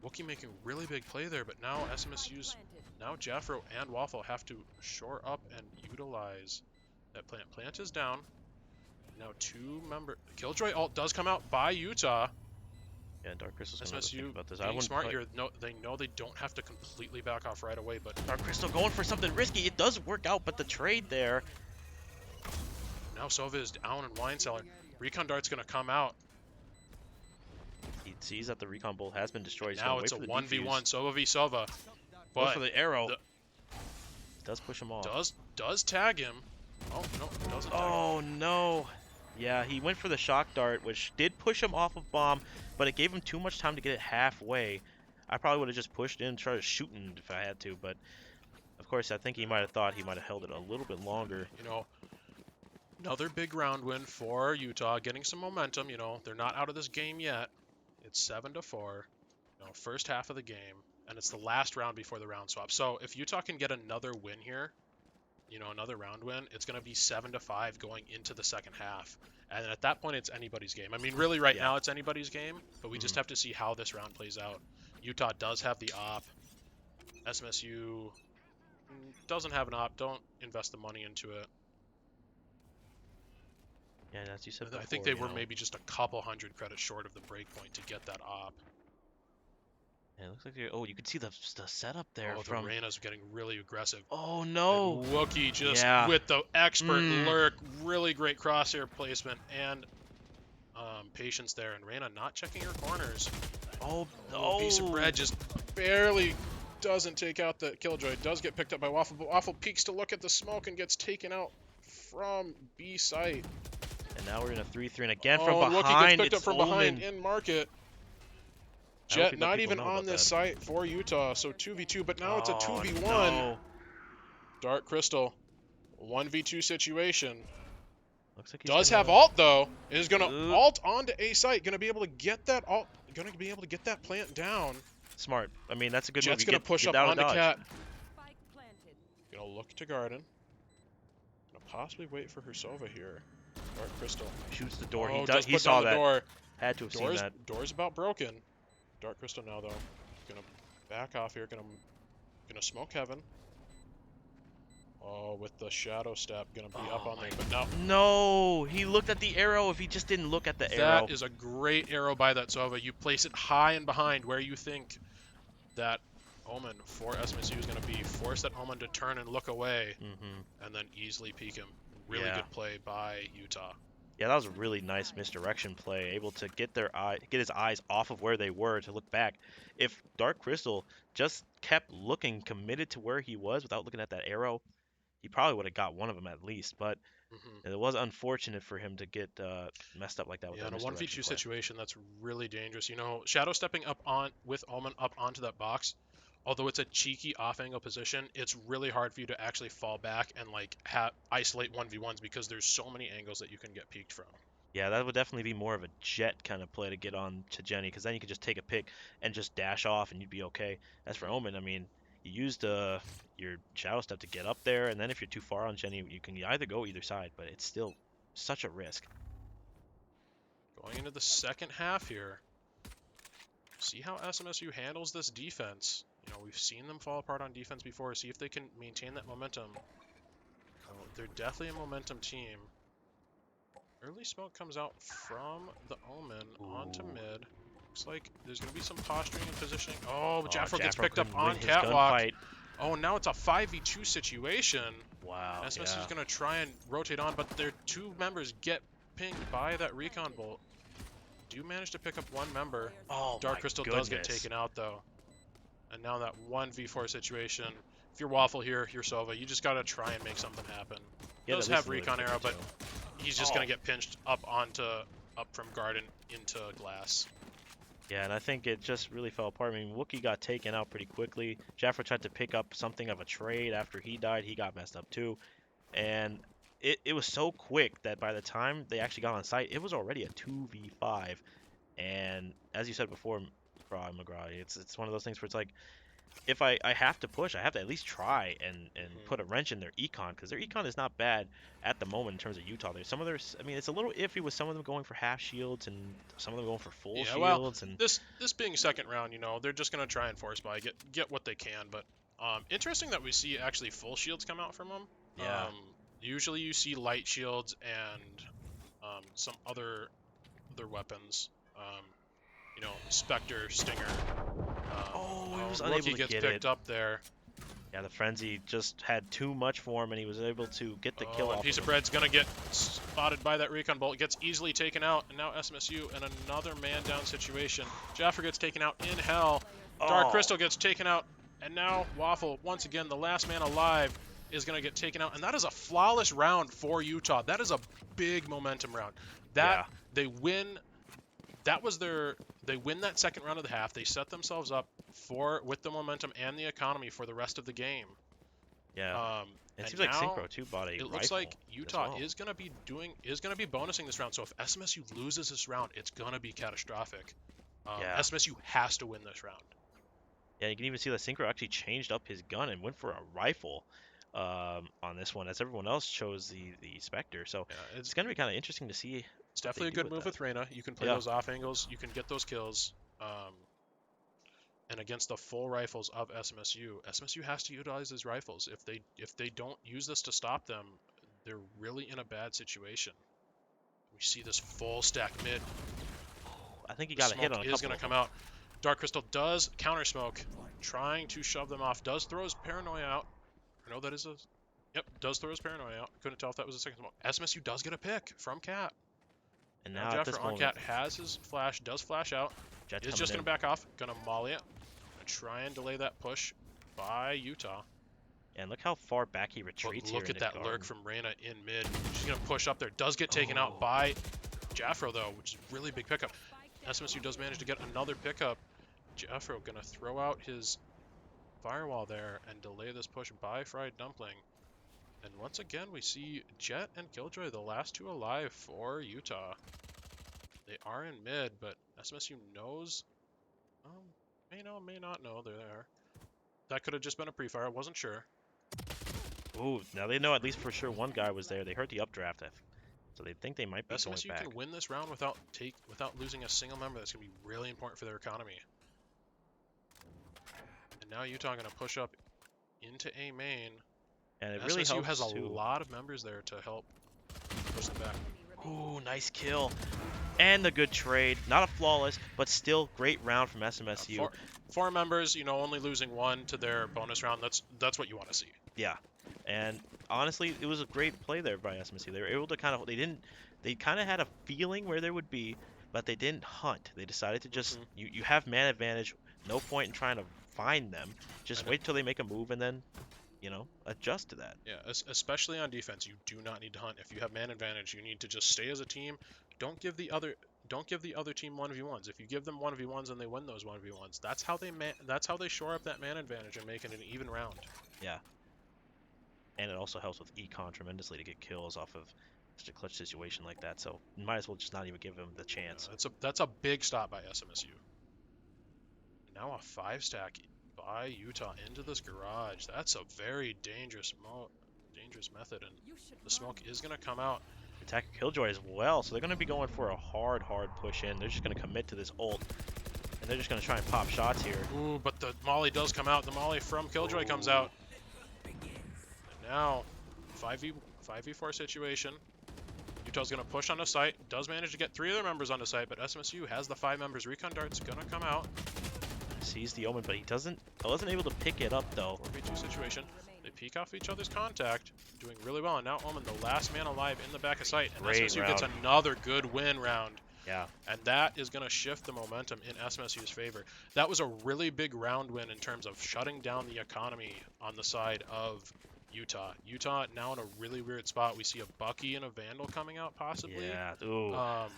[SPEAKER 1] Wookie making really big play there, but now SMSU's, now Jaffro and Waffle have to shore up and utilize that plant. Plant is down. Now Killjoy ult does come out by Utah.
[SPEAKER 2] Yeah, Dark Crystal's gonna have to think
[SPEAKER 1] SMSU
[SPEAKER 2] about this. I
[SPEAKER 1] being
[SPEAKER 2] wouldn't
[SPEAKER 1] smart
[SPEAKER 2] play.
[SPEAKER 1] here. No, they know they don't have to completely back off right away, but
[SPEAKER 2] Dark Crystal going for something risky. It does work out, but the trade there.
[SPEAKER 1] now Sova is down in Wine Cellar. Recon Dart's going to come out.
[SPEAKER 2] He sees that the recon bolt has been destroyed. He's
[SPEAKER 1] Now
[SPEAKER 2] gonna wait
[SPEAKER 1] it's a
[SPEAKER 2] for the
[SPEAKER 1] 1v1
[SPEAKER 2] defuse.
[SPEAKER 1] Sova v Sova.
[SPEAKER 2] Goes
[SPEAKER 1] But
[SPEAKER 2] for the arrow.
[SPEAKER 1] the-
[SPEAKER 2] Does push him off.
[SPEAKER 1] does tag him. Oh, no, doesn't tag him.
[SPEAKER 2] Oh no. Yeah, he went for the shock dart, which did push him off of bomb, but it gave him too much time to get it halfway. I probably would have just pushed in and tried to shoot him if I had to, but of course I think he might have thought he might have held it a little bit longer.
[SPEAKER 1] You know, another big round win for Utah, getting some momentum. You know, they're not out of this game yet. It's 7-4. You know, first half of the game, and it's the last round before the round swap. So if Utah can get another win here, you know, another round win, it's going to be 7-5 going into the second half. And then at that point, it's anybody's game. I mean, really, right now, it's anybody's game, but we just have to see how this round plays out. Utah does have the op. SMSU doesn't have an op. Don't invest the money into it.
[SPEAKER 2] Yeah, and as you said before,
[SPEAKER 1] I think they were maybe just a couple hundred credits short of the breakpoint to get that op.
[SPEAKER 2] Yeah, it looks like oh, you could see the setup there
[SPEAKER 1] Oh,
[SPEAKER 2] from.
[SPEAKER 1] the Reyna's getting really aggressive.
[SPEAKER 2] Oh no!
[SPEAKER 1] And Wookie just
[SPEAKER 2] Yeah.
[SPEAKER 1] with the expert lurk, really great crosshair placement and patience there. And Reyna not checking her corners.
[SPEAKER 2] Oh,
[SPEAKER 1] Oh, piece of bread just barely doesn't take out the Killjoy. Does get picked up by Waffle, but Waffle peeks to look at the smoke and gets taken out from B site.
[SPEAKER 2] And now we're in a 3-3, and again
[SPEAKER 1] Oh,
[SPEAKER 2] from
[SPEAKER 1] and Wookie
[SPEAKER 2] behind.
[SPEAKER 1] gets picked up
[SPEAKER 2] It's
[SPEAKER 1] from behind
[SPEAKER 2] Omen.
[SPEAKER 1] in market.
[SPEAKER 2] I don't
[SPEAKER 1] Jet
[SPEAKER 2] think that
[SPEAKER 1] not
[SPEAKER 2] people
[SPEAKER 1] even
[SPEAKER 2] know
[SPEAKER 1] on
[SPEAKER 2] about
[SPEAKER 1] this
[SPEAKER 2] that.
[SPEAKER 1] site for Utah, so 2v2, but now it's a
[SPEAKER 2] Oh,
[SPEAKER 1] 2v1.
[SPEAKER 2] no.
[SPEAKER 1] Dark Crystal, 1v2 situation.
[SPEAKER 2] Looks like he's
[SPEAKER 1] Does
[SPEAKER 2] gonna...
[SPEAKER 1] have ult though. Is gonna
[SPEAKER 2] Oop.
[SPEAKER 1] ult onto A site. Gonna be able to get that ult. Gonna be able to get that plant down.
[SPEAKER 2] Smart. I mean, that's a good
[SPEAKER 1] Jet's
[SPEAKER 2] move.
[SPEAKER 1] gonna push up
[SPEAKER 2] out of
[SPEAKER 1] onto
[SPEAKER 2] dodge.
[SPEAKER 1] Cat. Gonna look to Garden. Gonna possibly wait for her Sova here. Dark Crystal.
[SPEAKER 2] Shoots the door.
[SPEAKER 1] Oh,
[SPEAKER 2] He
[SPEAKER 1] put
[SPEAKER 2] saw
[SPEAKER 1] down the
[SPEAKER 2] that.
[SPEAKER 1] door.
[SPEAKER 2] Had to have seen that.
[SPEAKER 1] Door's about broken. Dark Crystal now though. Gonna back off here. Gonna smoke Heaven. Oh, with the shadow step, gonna be up on there, but now
[SPEAKER 2] No, he looked at the arrow. If he just didn't look at the arrow.
[SPEAKER 1] that is a great arrow by that Sova. You place it high and behind where you think that Omen for SMSU is gonna be. Force that Omen to turn and look away, and then easily peek him. Really good play by Utah.
[SPEAKER 2] Yeah, that was a really nice misdirection play. Able to get his eyes off of where they were to look back. If Dark Crystal just kept looking, committed to where he was without looking at that arrow, he probably would have got one of them at least. But it was unfortunate for him to get messed up like that with that
[SPEAKER 1] in a
[SPEAKER 2] misdirection
[SPEAKER 1] 1v2
[SPEAKER 2] play.
[SPEAKER 1] situation, that's really dangerous. You know, shadow stepping up on with Omen up onto that box. Although it's a cheeky off-angle position, it's really hard for you to actually fall back and like isolate 1v1s because there's so many angles that you can get peeked from.
[SPEAKER 2] Yeah, that would definitely be more of a Jet kind of play to get on to Jenny, because then you could just take a pick and just dash off and you'd be okay. As for Omen, I mean, You used your shadow step to get up there, and then if you're too far on Jenny, you can either go either side, but it's still such a risk.
[SPEAKER 1] Going into the second half here. See how SMSU handles this defense. You know, we've seen them fall apart on defense before. See if they can maintain that momentum. Oh, they're definitely a momentum team. Early smoke comes out from the Omen onto
[SPEAKER 2] Ooh.
[SPEAKER 1] mid. Looks like there's going to be some posturing and positioning. Oh,
[SPEAKER 2] Oh,
[SPEAKER 1] Jaffro gets
[SPEAKER 2] Jaffro
[SPEAKER 1] picked up
[SPEAKER 2] couldn't win
[SPEAKER 1] on
[SPEAKER 2] his
[SPEAKER 1] catwalk.
[SPEAKER 2] gunfight.
[SPEAKER 1] Oh, now it's a 5v2 situation.
[SPEAKER 2] Wow,
[SPEAKER 1] SMSU is
[SPEAKER 2] yeah.
[SPEAKER 1] going to try and rotate on, but their two members get pinged by that recon bolt. Do manage to pick up one member.
[SPEAKER 2] Oh
[SPEAKER 1] Dark
[SPEAKER 2] my
[SPEAKER 1] Crystal does get
[SPEAKER 2] goodness.
[SPEAKER 1] taken out, though. And now that 1v4 situation. If you're Waffle here, you're Sova, you just got to try and make something happen.
[SPEAKER 2] He had
[SPEAKER 1] Does
[SPEAKER 2] at least
[SPEAKER 1] have
[SPEAKER 2] a little
[SPEAKER 1] recon arrow,
[SPEAKER 2] kicker,
[SPEAKER 1] but
[SPEAKER 2] too.
[SPEAKER 1] he's just
[SPEAKER 2] Oh,
[SPEAKER 1] going to get pinched up from garden into glass.
[SPEAKER 2] yeah, and I think it just really fell apart. I mean, Wookiee got taken out pretty quickly. Jaffra tried to pick up something of a trade after he died. He got messed up too. And it was so quick that by the time they actually got on site, it was already a 2v5. And as you said before, McGraw, it's one of those things where it's like, if I have to push, I have to at least try and put a wrench in their econ, because their econ is not bad at the moment in terms of Utah. There's some of their, I mean, it's a little iffy with some of them going for half shields and some of them going for full
[SPEAKER 1] Yeah, well,
[SPEAKER 2] shields. And
[SPEAKER 1] this being second round, you know, they're just going to try and force buy, get what they can. But interesting that we see actually full shields come out from them.
[SPEAKER 2] yeah,
[SPEAKER 1] Usually you see light shields and some other weapons. You know, Spectre, Stinger.
[SPEAKER 2] oh, he
[SPEAKER 1] Oh,
[SPEAKER 2] was
[SPEAKER 1] and
[SPEAKER 2] unable
[SPEAKER 1] Wookiee
[SPEAKER 2] to
[SPEAKER 1] gets
[SPEAKER 2] get it.
[SPEAKER 1] picked up there.
[SPEAKER 2] Yeah, the frenzy just had too much for him, and he was able to get the kill
[SPEAKER 1] Oh, and
[SPEAKER 2] off
[SPEAKER 1] Piece
[SPEAKER 2] of
[SPEAKER 1] of
[SPEAKER 2] him.
[SPEAKER 1] Bread's gonna get spotted by that recon bolt. Gets easily taken out, and now SMSU in another man down situation. Jaffer gets taken out in hell. Dark
[SPEAKER 2] Oh,
[SPEAKER 1] Crystal gets taken out, and now Waffle, once again, the last man alive, is gonna get taken out. And that is a flawless round for Utah. That is a big momentum round. That
[SPEAKER 2] yeah,
[SPEAKER 1] they win. That was their. They win that second round of the half. They set themselves up with the momentum and the economy for the rest of the game.
[SPEAKER 2] yeah. And it
[SPEAKER 1] And
[SPEAKER 2] seems like
[SPEAKER 1] now
[SPEAKER 2] Synchro too bought a
[SPEAKER 1] it looks
[SPEAKER 2] rifle
[SPEAKER 1] like
[SPEAKER 2] as
[SPEAKER 1] Utah
[SPEAKER 2] well.
[SPEAKER 1] is gonna be bonusing this round. So if SMSU loses this round, it's gonna be catastrophic.
[SPEAKER 2] Yeah,
[SPEAKER 1] SMSU has to win this round.
[SPEAKER 2] yeah. You can even see that Synchro actually changed up his gun and went for a rifle on this one, as everyone else chose the Spectre. So
[SPEAKER 1] Yeah,
[SPEAKER 2] it's gonna be kind of interesting to see
[SPEAKER 1] it's
[SPEAKER 2] what they
[SPEAKER 1] definitely a
[SPEAKER 2] do
[SPEAKER 1] good
[SPEAKER 2] with
[SPEAKER 1] move
[SPEAKER 2] that.
[SPEAKER 1] with Reyna. You can play
[SPEAKER 2] Yeah,
[SPEAKER 1] those off angles. You can get those kills. And against the full rifles of SMSU, SMSU has to utilize these rifles. If they don't use this to stop them, they're really in a bad situation. We see this full stack mid.
[SPEAKER 2] I think he
[SPEAKER 1] The
[SPEAKER 2] got a hit
[SPEAKER 1] smoke
[SPEAKER 2] on a
[SPEAKER 1] is
[SPEAKER 2] couple
[SPEAKER 1] going to
[SPEAKER 2] of
[SPEAKER 1] come
[SPEAKER 2] them.
[SPEAKER 1] out. Dark Crystal does counter smoke, trying to shove them off. Does throw his paranoia out. I know that is a. Yep, does throw his paranoia out. Couldn't tell if that was a second smoke. SMSU does get a pick from Cat.
[SPEAKER 2] And
[SPEAKER 1] Now
[SPEAKER 2] now at
[SPEAKER 1] Jaffer
[SPEAKER 2] this
[SPEAKER 1] on
[SPEAKER 2] moment,
[SPEAKER 1] Cat has his flash, does flash out.
[SPEAKER 2] Jet's
[SPEAKER 1] Is
[SPEAKER 2] coming
[SPEAKER 1] just going
[SPEAKER 2] in.
[SPEAKER 1] to back off. Going to molly it. Gonna try and delay that push by Utah.
[SPEAKER 2] And look how far back he
[SPEAKER 1] But
[SPEAKER 2] retreats here
[SPEAKER 1] look at
[SPEAKER 2] into
[SPEAKER 1] that lurk
[SPEAKER 2] garden.
[SPEAKER 1] from Reyna in mid. She's going to push up there. Does get taken out
[SPEAKER 2] Oh,
[SPEAKER 1] by Jaffro, though, which is really big pickup. SMSU does manage to get another pickup. Jaffro going to throw out his firewall there and delay this push by Fried Dumpling. And once again, we see Jet and Killjoy, the last two alive for Utah. They are in mid, but SMSU knows, may know, may not know they're there. That could have just been a pre-fire, wasn't sure.
[SPEAKER 2] ooh, now they know at least for sure one guy was there. They heard the updraft, so they think they might be going
[SPEAKER 1] SMSU
[SPEAKER 2] back.
[SPEAKER 1] can win this round without losing a single member. That's going to be really important for their economy. And now Utah going to push up into A main.
[SPEAKER 2] And it really
[SPEAKER 1] SMSU has
[SPEAKER 2] helps
[SPEAKER 1] a
[SPEAKER 2] too.
[SPEAKER 1] lot of members there to help push them back.
[SPEAKER 2] Ooh, nice kill. And the good trade. Not a flawless, but still great round from SMSU.
[SPEAKER 1] Four members, you know, only losing one to their bonus round. That's what you want to see.
[SPEAKER 2] Yeah. And honestly, it was a great play there by SMSU. They were able to they kind of had a feeling where there would be, but they didn't hunt. They decided to just, you have man advantage. No point in trying to find them. Just wait till they make a move and then, adjust to that.
[SPEAKER 1] Yeah, especially on defense, you do not need to hunt. If you have man advantage, you need to just stay as a team. Don't give the other team 1v1s. If you give them 1v1s and they win those 1v1s, that's how they shore up that man advantage and make it an even round.
[SPEAKER 2] Yeah. And it also helps with econ tremendously to get kills off of such a clutch situation like that. So you might as well just not even give him the chance.
[SPEAKER 1] That's a big stop by SMSU. Now a 5 stack by Utah into this garage. That's a very dangerous method, and the smoke is going to come out.
[SPEAKER 2] Attack Killjoy as well, so they're going to be going for a hard push in. They're just going to commit to this ult, and they're just going to try and pop shots here.
[SPEAKER 1] Ooh, but the molly does come out. The molly from Killjoy comes out. And now, 5v4 situation. Utah's going to push onto site. Does manage to get 3 of their members onto site, but SMSU has the 5 members. Recon Dart's going to come out.
[SPEAKER 2] Sees the Omen, but he wasn't able to pick it up though.
[SPEAKER 1] 4v2 situation. They peek off each other's contact, doing really well. And now Omen, the last man alive in the back of sight. And
[SPEAKER 2] Great
[SPEAKER 1] SMSU
[SPEAKER 2] round.
[SPEAKER 1] gets another good win round.
[SPEAKER 2] Yeah.
[SPEAKER 1] And that is going to shift the momentum in SMSU's favor. That was a really big round win in terms of shutting down the economy on the side of Utah. Utah now in a really weird spot. We see a Bucky and a Vandal coming out possibly.
[SPEAKER 2] Yeah. Ooh.
[SPEAKER 1] I'd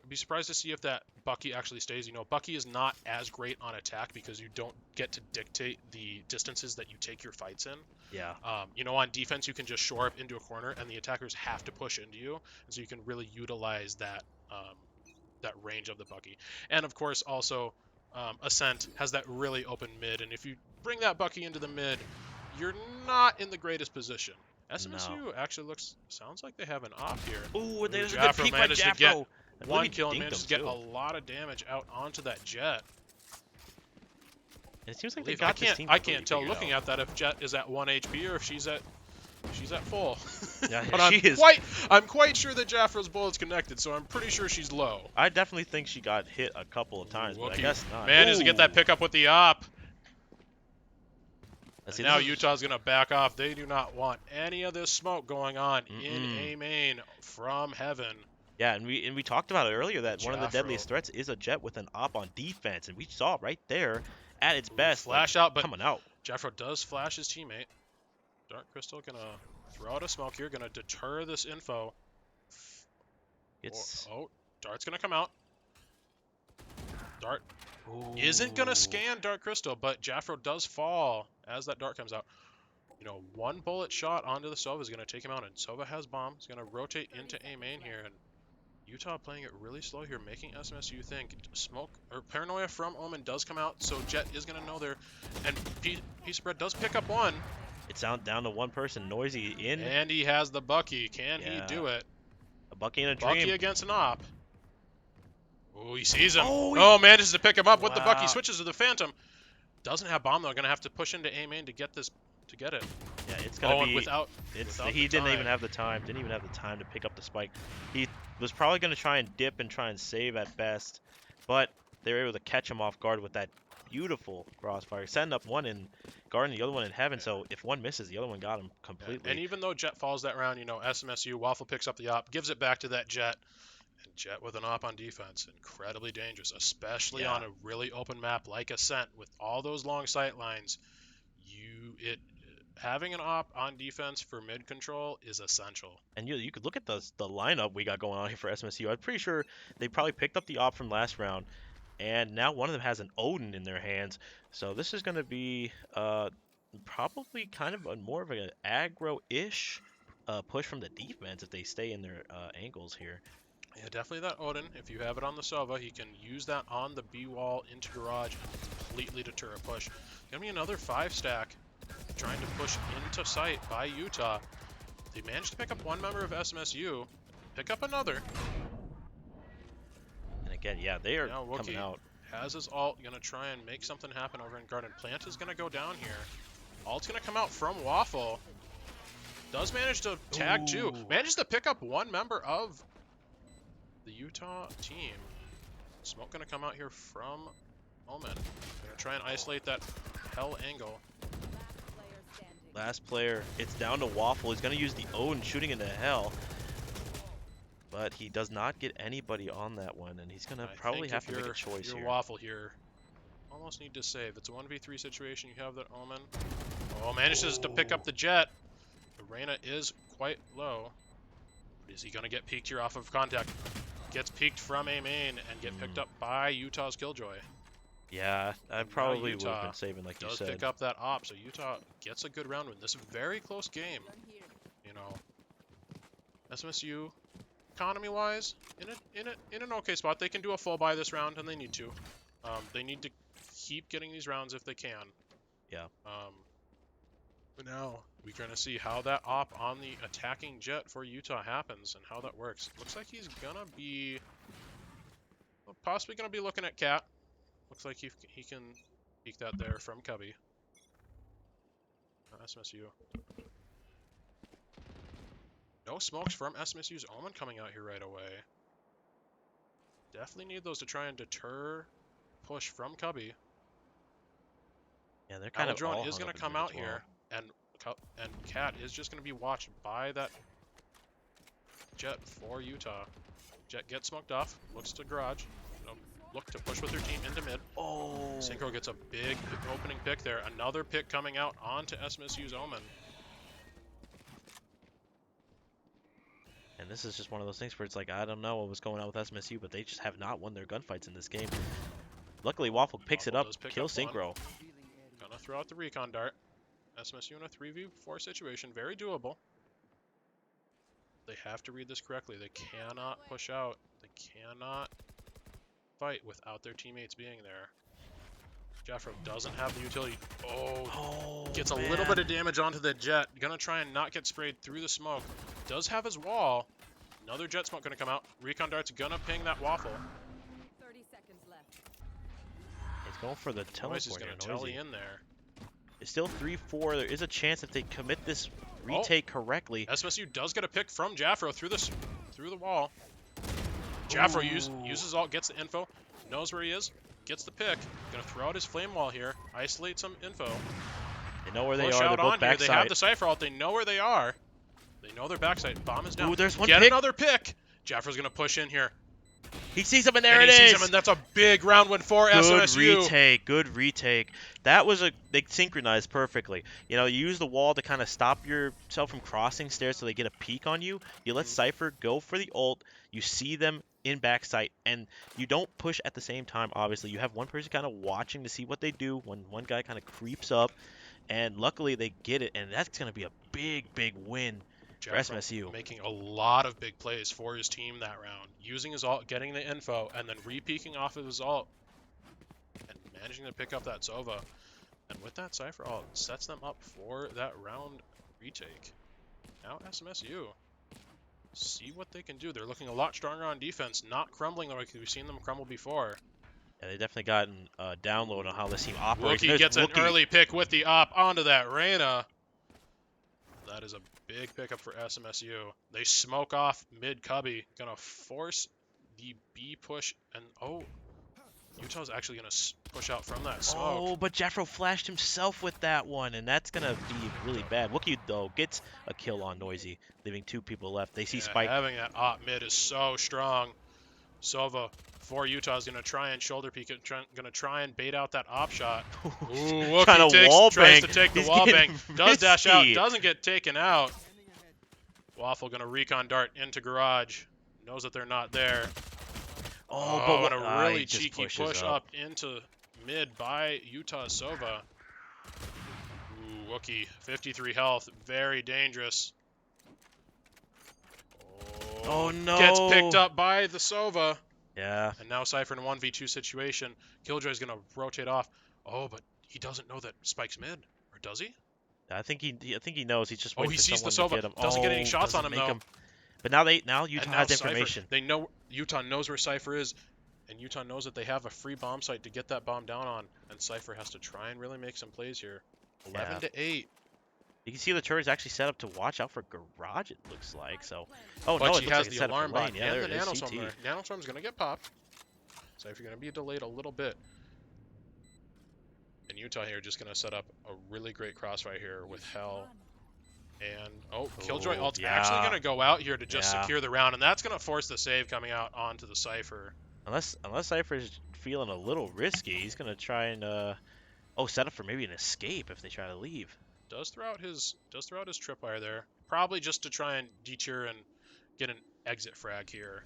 [SPEAKER 1] be surprised to see if that Bucky actually stays. You know, Bucky is not as great on attack because you don't get to dictate the distances that you take your fights in.
[SPEAKER 2] Yeah.
[SPEAKER 1] You know, on defense, you can just shore up into a corner, and the attackers have to push into you, and so you can really utilize that that range of the Bucky. And of course, also, Ascent has that really open mid, and if you bring that Bucky into the mid, you're not in the greatest position. SMSU actually sounds like they have an op here.
[SPEAKER 2] Ooh, there's a good
[SPEAKER 1] Jafro
[SPEAKER 2] peek by
[SPEAKER 1] managed to get
[SPEAKER 2] Jafro.
[SPEAKER 1] one kill and managed to get a lot of damage out onto that Jet.
[SPEAKER 2] It seems like they got this team
[SPEAKER 1] I can't tell
[SPEAKER 2] figured
[SPEAKER 1] looking
[SPEAKER 2] out.
[SPEAKER 1] at that if Jet is at 1 HP or if she's at full.
[SPEAKER 2] Yeah,
[SPEAKER 1] But
[SPEAKER 2] she is.
[SPEAKER 1] I'm quite sure that Jafro's bullet's connected, so I'm pretty sure she's low.
[SPEAKER 2] I definitely think she got hit a couple of times, but I guess not.
[SPEAKER 1] Manages to get that pickup with the op.
[SPEAKER 2] See,
[SPEAKER 1] Now Utah's going to back off. They do not want any of this smoke going on in A main from heaven.
[SPEAKER 2] Yeah, and we talked about it earlier that one of the
[SPEAKER 1] Jafro.
[SPEAKER 2] deadliest threats is a Jet with an op on defense, and we saw right there at its best.
[SPEAKER 1] Flash
[SPEAKER 2] like,
[SPEAKER 1] out, but
[SPEAKER 2] coming out.
[SPEAKER 1] Jafro does flash his teammate. Dark Crystal going to throw out a smoke here, going to deter this info. Dart's going to come out. Dart isn't going to scan Dark Crystal, but Jafro does fall as that Dart comes out. You know, one bullet shot onto the Sova is going to take him out, and Sova has bomb. He's going to rotate into A main here, and Utah playing it really slow here, making SMSU think. Smoke or Paranoia from Omen does come out, so Jet is going to know there. And Piece of Bread does pick up one.
[SPEAKER 2] It's down to one person. Noisy in.
[SPEAKER 1] And he has the Bucky. Can he do it?
[SPEAKER 2] A Bucky and a dream.
[SPEAKER 1] Bucky against an op. Oh, he sees him.
[SPEAKER 2] Oh,
[SPEAKER 1] manages to pick him up with the Bucky. Switches to the Phantom. Doesn't have bomb though. Going to have to push into A main to get this. To get it.
[SPEAKER 2] Yeah, it's gonna be.
[SPEAKER 1] without
[SPEAKER 2] he didn't even have the time. Didn't even have the time to pick up the spike. He was probably gonna try and dip and try and save at best, but they were able to catch him off guard with that beautiful crossfire, setting up one in garden, the other one in heaven. So if one misses, the other one got him completely.
[SPEAKER 1] And even though Jet falls that round, you know, SMSU Waffle picks up the op, gives it back to that Jet. And Jet with an op on defense, incredibly dangerous, especially on a really open map like Ascent with all those long sight lines. Having an op on defense for mid control is essential.
[SPEAKER 2] And you could look at the lineup we got going on here for SMSU. I'm pretty sure they probably picked up the op from last round, and now one of them has an Odin in their hands. So this is going to be probably kind of more of an aggro-ish push from the defense if they stay in their angles here.
[SPEAKER 1] Yeah, definitely that Odin. If you have it on the Sova, he can use that on the B wall into garage and completely deter a push. Gonna be another 5-stack. Trying to push into sight by Utah. They managed to pick up one member of SMSU, pick up another.
[SPEAKER 2] And again, yeah, they are
[SPEAKER 1] now
[SPEAKER 2] coming out.
[SPEAKER 1] Has his ult, gonna try and make something happen over in Garden. Plant is gonna go down here. Ult's gonna come out from Waffle. Does manage to tag two. Manages to pick up one member of the Utah team. Smoke gonna come out here from Omen. Gonna try and isolate that hell angle.
[SPEAKER 2] Last player, it's down to Waffle. He's going to use the Odin shooting into hell. But he does not get anybody on that one, and he's going to probably have to make a choice
[SPEAKER 1] here. Waffle here. Almost need to save. It's a 1v3 situation. You have that Omen. Oh, manages to pick up the Jet. The Reyna is quite low. Is he going to get peeked here off of contact? Gets peeked from A main and get picked up by Utah's Killjoy.
[SPEAKER 2] Yeah, I probably would have been saving, like you said.
[SPEAKER 1] Does pick up that op, so Utah gets a good round win. This is a very close game. You know, SMSU, economy-wise, in an okay spot. They can do a full buy this round, and they need to. They need to keep getting these rounds if they can.
[SPEAKER 2] Yeah.
[SPEAKER 1] But now we're going to see how that op on the attacking jet for Utah happens and how that works. Looks like he's going to be possibly going to be looking at Cat. Looks like he can peek that there from Cubby. SMSU. No smokes from SMSU's Omen coming out here right away. Definitely need those to try and deter push from Cubby.
[SPEAKER 2] Yeah, they're kind of
[SPEAKER 1] Drone
[SPEAKER 2] all
[SPEAKER 1] is
[SPEAKER 2] hung
[SPEAKER 1] going
[SPEAKER 2] up
[SPEAKER 1] to
[SPEAKER 2] in
[SPEAKER 1] come
[SPEAKER 2] mid
[SPEAKER 1] out
[SPEAKER 2] as well.
[SPEAKER 1] here, and Cat is just going to be watched by that jet for Utah. Jet gets smoked off, looks to garage, look to push with their team into mid.
[SPEAKER 2] Oh.
[SPEAKER 1] Synchro gets a big opening pick there. Another pick coming out onto SMSU's Omen.
[SPEAKER 2] And this is just one of those things where it's like, I don't know what was going on with SMSU, but they just have not won their gunfights in this game. Luckily, Waffle picks it up, kills Synchro.
[SPEAKER 1] Gonna throw out the recon dart. SMSU in a 3v4 situation, very doable. They have to read this correctly. They cannot push out. They cannot fight without their teammates being there. Jaffro doesn't have the utility. Gets a little bit of damage onto the jet. Gonna try and not get sprayed through the smoke. Does have his wall. Another jet smoke gonna come out. Recon dart's gonna ping that Waffle.
[SPEAKER 3] 30 seconds left.
[SPEAKER 2] He's going for the teleport.
[SPEAKER 1] He's gonna telly in there.
[SPEAKER 2] It's still 3-4. There is a chance if they commit this retake correctly.
[SPEAKER 1] SMSU does get a pick from Jaffro through the wall. Jaffro uses all, gets the info, knows where he is, gets the pick. Gonna throw out his flame wall here, isolate some info.
[SPEAKER 2] They know where they
[SPEAKER 1] Push
[SPEAKER 2] are.
[SPEAKER 1] out
[SPEAKER 2] They're both
[SPEAKER 1] on here.
[SPEAKER 2] backside.
[SPEAKER 1] They have the Cypher ult. They know where they are. They know their backside. Bomb is down.
[SPEAKER 2] Ooh, there's one
[SPEAKER 1] Get
[SPEAKER 2] pick.
[SPEAKER 1] another pick. Jaffro's gonna push in here.
[SPEAKER 2] He sees him, and there
[SPEAKER 1] and
[SPEAKER 2] it
[SPEAKER 1] he
[SPEAKER 2] is.
[SPEAKER 1] sees him, and that's a big round win for
[SPEAKER 2] Good
[SPEAKER 1] SMSU.
[SPEAKER 2] retake. Good retake. That was they synchronized perfectly. You know, you use the wall to kind of stop yourself from crossing stairs so they get a peek on you. You let Cypher go for the ult. You see them in backside, and you don't push at the same time, obviously. You have one person kind of watching to see what they do when one guy kind of creeps up, and luckily they get it, and that's going to be a big, big win for SMSU.
[SPEAKER 1] Making a lot of big plays for his team that round, using his ult, getting the info, and then re-peeking off of his ult, and managing to pick up that Sova. And with that Cypher ult, sets them up for that round retake. Now SMSU, see what they can do. They're looking a lot stronger on defense, not crumbling like we've seen them crumble before.
[SPEAKER 2] Yeah, they definitely gotten a download on how this team operates.
[SPEAKER 1] Wookie gets an early pick with the op onto that Reyna. That is a big pickup for SMSU. They smoke off mid Cubby. Gonna force the B push. And Utah's actually gonna push out from that smoke.
[SPEAKER 2] Oh, but Jaffro flashed himself with that one, and that's gonna be really bad. Wookie, though, gets a kill on Noisy, leaving 2 people left. They see Spike.
[SPEAKER 1] Having that op mid is so strong. Sova for Utah is gonna try and shoulder peek it, gonna try and bait out that op shot. Ooh, Wookie tries to take the wall bang. Does dash out, doesn't get taken out. Waffle gonna recon dart into garage. Knows that they're not there. But what a really cheeky push up into mid by Utah Sova. Ooh, Wookie, 53 health, very dangerous.
[SPEAKER 2] Oh no!
[SPEAKER 1] Gets picked up by the Sova.
[SPEAKER 2] Yeah.
[SPEAKER 1] And now Cypher in a 1v2 situation. Killjoy's gonna rotate off. But he doesn't know that Spike's mid, or does he?
[SPEAKER 2] I think he knows. He's just waiting
[SPEAKER 1] he
[SPEAKER 2] for
[SPEAKER 1] sees the
[SPEAKER 2] someone
[SPEAKER 1] Sova.
[SPEAKER 2] to get him.
[SPEAKER 1] Doesn't get any shots on him though.
[SPEAKER 2] But now Utah has information.
[SPEAKER 1] They know Utah knows where Cypher is, and Utah knows that they have a free bomb site to get that bomb down on, and Cypher has to try and really make some plays here. 11 to 8.
[SPEAKER 2] You can see the turret's actually set up to watch out for garage, it looks like. So,
[SPEAKER 1] but she has the alarm bot
[SPEAKER 2] yeah,
[SPEAKER 1] and the nanostorm there. Nanostorm's gonna get popped. Cypher gonna be delayed a little bit. And Utah here just gonna set up a really great crossfire here with Hell. And Killjoy ult's actually gonna go out here to just secure the round, and that's gonna force the save coming out onto the Cypher.
[SPEAKER 2] Unless Cypher's feeling a little risky, he's gonna try and set up for maybe an escape if they try to leave.
[SPEAKER 1] Does throw out his tripwire there, probably just to try and deter and get an exit frag here.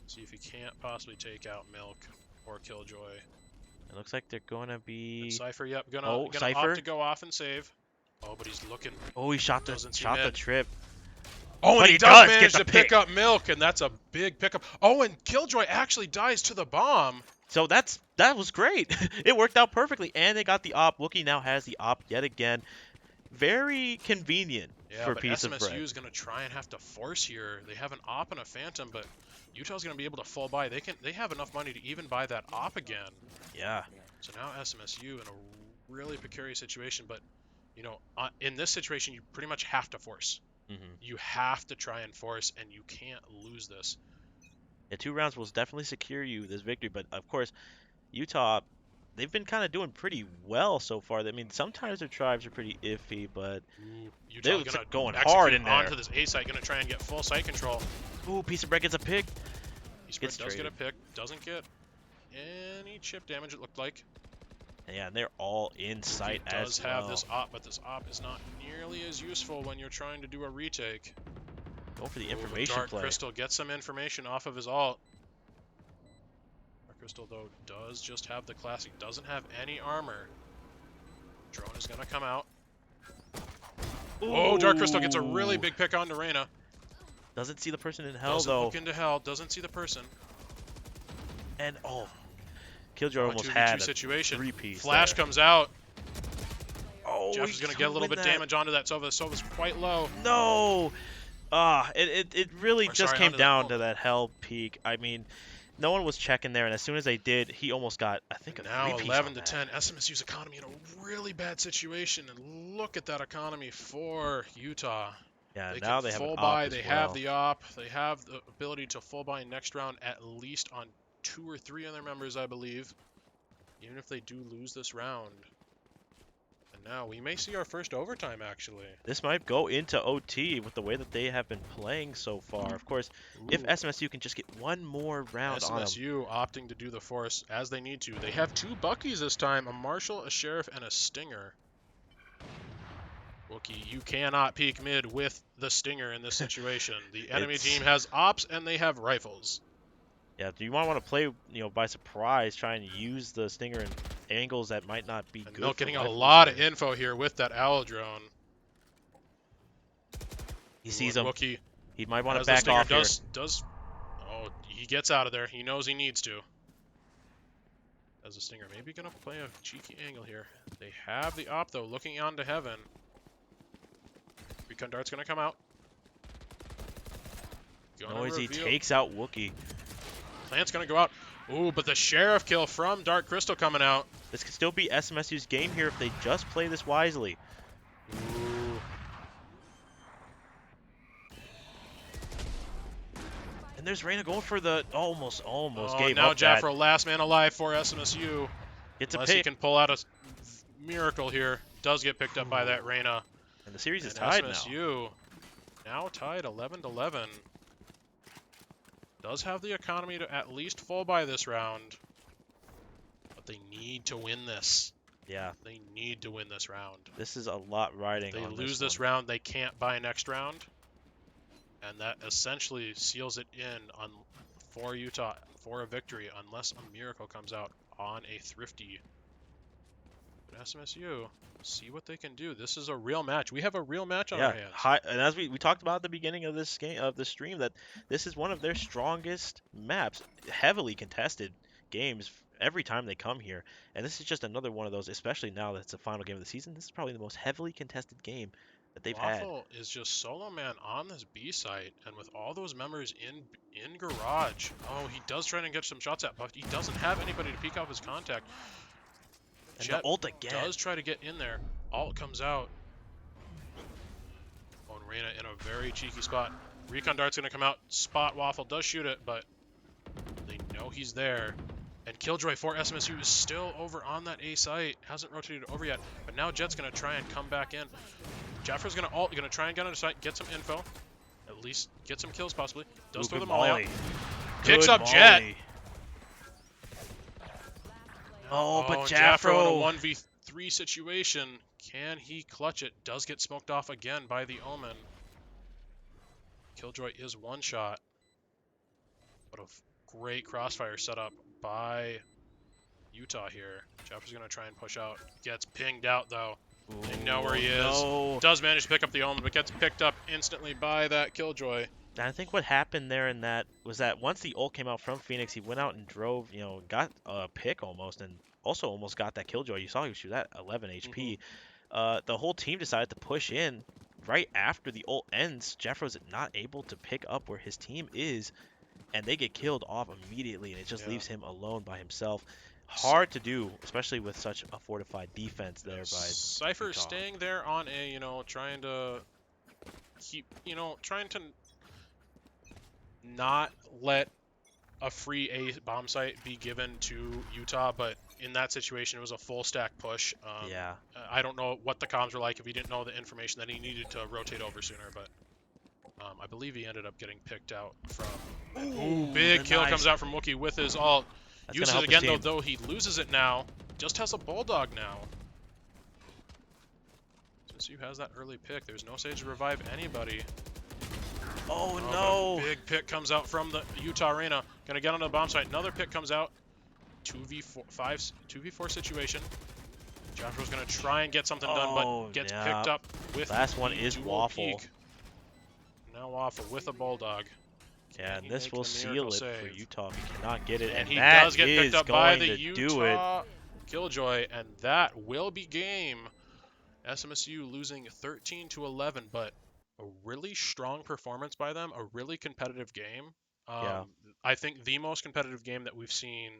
[SPEAKER 1] See if he can't possibly take out Milk or Killjoy.
[SPEAKER 2] It looks like they're gonna be.
[SPEAKER 1] And Cypher, gonna opt to go off and save. But he's looking.
[SPEAKER 2] He shot the trip.
[SPEAKER 1] Oh, and
[SPEAKER 2] But
[SPEAKER 1] he
[SPEAKER 2] he
[SPEAKER 1] does
[SPEAKER 2] does
[SPEAKER 1] manage
[SPEAKER 2] get
[SPEAKER 1] to
[SPEAKER 2] the
[SPEAKER 1] pick
[SPEAKER 2] pick.
[SPEAKER 1] up Milk, and that's a big pickup. Oh, and Killjoy actually dies to the bomb.
[SPEAKER 2] So that was great. It worked out perfectly, and they got the op. Wookie now has the op yet again. Very convenient
[SPEAKER 1] Yeah,
[SPEAKER 2] for a
[SPEAKER 1] but
[SPEAKER 2] piece of
[SPEAKER 1] SMSU
[SPEAKER 2] bread.
[SPEAKER 1] is going to try and have to force here. They have an op and a Phantom, but Utah's going to be able to full buy. They have enough money to even buy that op again.
[SPEAKER 2] Yeah.
[SPEAKER 1] So now SMSU in a really precarious situation, but in this situation, you pretty much have to force.
[SPEAKER 2] hmm
[SPEAKER 1] You have to try and force, and you can't lose this.
[SPEAKER 2] Yeah, 2 rounds will definitely secure you this victory, but of course, Utah, they've been kind of doing pretty well so far. I mean, sometimes their tribes are pretty iffy, but
[SPEAKER 1] Ooh,
[SPEAKER 2] they're
[SPEAKER 1] Utah's gonna
[SPEAKER 2] going hard
[SPEAKER 1] execute
[SPEAKER 2] in there.
[SPEAKER 1] onto this A site, gonna try and get full site control.
[SPEAKER 2] Ooh, piece of bread gets a pick.
[SPEAKER 1] Eastbred
[SPEAKER 2] Gets
[SPEAKER 1] does get a
[SPEAKER 2] traded.
[SPEAKER 1] pick, doesn't get any chip damage, it looked like.
[SPEAKER 2] Yeah, and they're all in sight
[SPEAKER 1] Wookie does
[SPEAKER 2] as
[SPEAKER 1] have
[SPEAKER 2] well.
[SPEAKER 1] this op, but this op is not nearly as useful when you're trying to do a retake.
[SPEAKER 2] Going for the
[SPEAKER 1] Ooh, but
[SPEAKER 2] information
[SPEAKER 1] Dark
[SPEAKER 2] play.
[SPEAKER 1] Crystal gets some information off of his ult. Dark Crystal, though, does just have the classic, doesn't have any armor. Drone is gonna come out. Oh, Dark Crystal gets a really
[SPEAKER 2] Ooh.
[SPEAKER 1] big pick on Reyna.
[SPEAKER 2] Doesn't see the person in hell
[SPEAKER 1] Doesn't
[SPEAKER 2] though.
[SPEAKER 1] look into hell, doesn't see the person.
[SPEAKER 2] And Killjoy
[SPEAKER 1] Oh, a
[SPEAKER 2] almost
[SPEAKER 1] 2v2
[SPEAKER 2] had a
[SPEAKER 1] situation.
[SPEAKER 2] 3-piece
[SPEAKER 1] Flash
[SPEAKER 2] there.
[SPEAKER 1] comes out.
[SPEAKER 2] Oh,
[SPEAKER 1] Jeff
[SPEAKER 2] he
[SPEAKER 1] is going to
[SPEAKER 2] could
[SPEAKER 1] get a little
[SPEAKER 2] win
[SPEAKER 1] bit
[SPEAKER 2] that.
[SPEAKER 1] damage onto that Sova. Sova's quite low.
[SPEAKER 2] No. It really
[SPEAKER 1] Or
[SPEAKER 2] just
[SPEAKER 1] sorry,
[SPEAKER 2] came
[SPEAKER 1] onto the
[SPEAKER 2] down
[SPEAKER 1] ult.
[SPEAKER 2] to that hell peak. I mean, no one was checking there, and as soon as they did, he almost got, I think, a
[SPEAKER 1] Now
[SPEAKER 2] 3-piece
[SPEAKER 1] 11
[SPEAKER 2] on
[SPEAKER 1] to
[SPEAKER 2] that.
[SPEAKER 1] 10. SMSU's economy in a really bad situation. And look at that economy for Utah.
[SPEAKER 2] Yeah,
[SPEAKER 1] They
[SPEAKER 2] now
[SPEAKER 1] can
[SPEAKER 2] they have an
[SPEAKER 1] full
[SPEAKER 2] op
[SPEAKER 1] buy.
[SPEAKER 2] as
[SPEAKER 1] They have
[SPEAKER 2] well.
[SPEAKER 1] the op. They have the ability to full buy next round at least on 2 or 3 other members, I believe. Even if they do lose this round. And now we may see our first overtime, actually.
[SPEAKER 2] This might go into OT with the way that they have been playing so far. Of course, if
[SPEAKER 1] Ooh.
[SPEAKER 2] SMSU can just get one more round on them.
[SPEAKER 1] SMSU opting to do the force as they need to. They have 2 Buckies this time, a Marshal, a Sheriff, and a Stinger. Wookie, you cannot peek mid with the Stinger in this situation. The enemy
[SPEAKER 2] It's
[SPEAKER 1] team has ops and they have rifles.
[SPEAKER 2] Yeah, do you want to play, by surprise, try and use the Stinger in angles that might not be
[SPEAKER 1] And
[SPEAKER 2] good
[SPEAKER 1] Milk
[SPEAKER 2] for
[SPEAKER 1] getting a
[SPEAKER 2] rifles
[SPEAKER 1] lot of
[SPEAKER 2] there?
[SPEAKER 1] info here with that Owl drone.
[SPEAKER 2] He
[SPEAKER 1] Ooh,
[SPEAKER 2] sees
[SPEAKER 1] and
[SPEAKER 2] him.
[SPEAKER 1] Wookie,
[SPEAKER 2] He might want to
[SPEAKER 1] as the
[SPEAKER 2] back
[SPEAKER 1] Stinger
[SPEAKER 2] off here.
[SPEAKER 1] oh, he gets out of there. He knows he needs to. As the Stinger, maybe gonna play a cheeky angle here. They have the op though, looking onto heaven. Recon Dart's gonna come out.
[SPEAKER 2] Noisy takes out Wookie.
[SPEAKER 1] Plant's gonna go out. Ooh, but the Sheriff kill from Dark Crystal coming out.
[SPEAKER 2] This could still be SMSU's game here if they just play this wisely.
[SPEAKER 1] Ooh.
[SPEAKER 2] And there's Reyna going for the almost
[SPEAKER 1] Oh,
[SPEAKER 2] gave
[SPEAKER 1] now
[SPEAKER 2] up that.
[SPEAKER 1] Jaffro, last man alive for SMSU.
[SPEAKER 2] Gets a
[SPEAKER 1] Unless he
[SPEAKER 2] pick.
[SPEAKER 1] can pull out a miracle here. Does get picked up by that Reyna.
[SPEAKER 2] And the series is
[SPEAKER 1] And
[SPEAKER 2] tied now.
[SPEAKER 1] SMSU now tied 11 to 11. Does have the economy to at least full by this round. But they need to win this.
[SPEAKER 2] Yeah,
[SPEAKER 1] They need to win this round.
[SPEAKER 2] this is a lot riding
[SPEAKER 1] If they
[SPEAKER 2] on
[SPEAKER 1] lose this
[SPEAKER 2] one.
[SPEAKER 1] round, they can't buy next round. And that essentially seals it in for Utah for a victory unless a miracle comes out on a thrifty. But SMSU, see what they can do. This is a real match. We have a real match on our
[SPEAKER 2] Yeah,
[SPEAKER 1] hands.
[SPEAKER 2] and as we talked about at the beginning of this game of the stream, that this is one of their strongest maps, heavily contested games every time they come here, and this is just another one of those. Especially now that it's the final game of the season, this is probably the most heavily contested game that they've had.
[SPEAKER 1] Waffle is just solo man on this B site, and with all those members in garage. Oh, he does try to get some shots at, but he doesn't have anybody to peek off his contact.
[SPEAKER 2] And
[SPEAKER 1] Jet
[SPEAKER 2] the ult again.
[SPEAKER 1] does try to get in there. Alt comes out. Oh, and Reyna in a very cheeky spot. Recon Dart's gonna come out. Spot Waffle does shoot it, but they know he's there. And Killjoy for SMSU is still over on that A site. Hasn't rotated over yet. But now Jet's gonna try and come back in. Jaffer's gonna ult, gonna try and get on the site, get some info. At least get some kills possibly. Does throw the molly out. Picks up Jet.
[SPEAKER 2] Oh, but
[SPEAKER 1] and Jaffro in
[SPEAKER 2] Jaffro.
[SPEAKER 1] a 1v3 situation. Can he clutch it? Does get smoked off again by the Omen. Killjoy is one shot. But a great crossfire setup by Utah here. Jaffro's going to try and push out. Gets pinged out though. They know where
[SPEAKER 2] Oh
[SPEAKER 1] he is.
[SPEAKER 2] no.
[SPEAKER 1] Does manage to pick up the Omen, but gets picked up instantly by that Killjoy.
[SPEAKER 2] And I think what happened there in that was that once the ult came out from Phoenix, he went out and drove, got a pick almost, and also almost got that killjoy. You saw he was shoot at 11
[SPEAKER 1] Hmm.
[SPEAKER 2] HP. The whole team decided to push in right after the ult ends. Jeffro's not able to pick up where his team is, and they get killed off immediately, and it just
[SPEAKER 1] Yeah.
[SPEAKER 2] leaves him alone by himself.
[SPEAKER 1] S-
[SPEAKER 2] Hard to do, especially with such a fortified defense
[SPEAKER 1] yeah.
[SPEAKER 2] there by
[SPEAKER 1] Cypher
[SPEAKER 2] Utah.
[SPEAKER 1] staying there on A, trying to keep, trying to not let a free A bomb site be given to Utah, but in that situation, it was a full stack push.
[SPEAKER 2] Yeah.
[SPEAKER 1] I don't know what the comms were like if he didn't know the information that he needed to rotate over sooner, but I believe he ended up getting picked out from. Ooh,
[SPEAKER 2] Ooh,
[SPEAKER 1] big
[SPEAKER 2] the
[SPEAKER 1] kill
[SPEAKER 2] nice.
[SPEAKER 1] comes out from Wookie with his ult.
[SPEAKER 2] That's gonna
[SPEAKER 1] Uses it
[SPEAKER 2] help his
[SPEAKER 1] again
[SPEAKER 2] team.
[SPEAKER 1] though he loses it now. Just has a bulldog now. SMSU has that early pick. There's no stage to revive anybody.
[SPEAKER 2] Oh
[SPEAKER 1] But
[SPEAKER 2] no.
[SPEAKER 1] a big pick comes out from the Utah Arena. Gonna get on the bomb site. Another pick comes out. 2v4 situation. Jafro's gonna try and get something done, but
[SPEAKER 2] Oh
[SPEAKER 1] gets
[SPEAKER 2] yeah.
[SPEAKER 1] picked up with
[SPEAKER 2] Last one
[SPEAKER 1] the
[SPEAKER 2] is
[SPEAKER 1] dual
[SPEAKER 2] Waffle.
[SPEAKER 1] peak. Now Waffle with a bulldog.
[SPEAKER 2] Yeah,
[SPEAKER 1] Can
[SPEAKER 2] and
[SPEAKER 1] he
[SPEAKER 2] this
[SPEAKER 1] make
[SPEAKER 2] will
[SPEAKER 1] the miracle
[SPEAKER 2] seal it for
[SPEAKER 1] save?
[SPEAKER 2] Utah if he cannot get it.
[SPEAKER 1] And
[SPEAKER 2] And
[SPEAKER 1] he
[SPEAKER 2] that
[SPEAKER 1] does get picked
[SPEAKER 2] is
[SPEAKER 1] up by
[SPEAKER 2] going
[SPEAKER 1] the
[SPEAKER 2] to do it.
[SPEAKER 1] Utah Killjoy, and that will be game. SMSU losing 13 to 11, but a really strong performance by them, a really competitive game.
[SPEAKER 2] Yeah,
[SPEAKER 1] I think the most competitive game that we've seen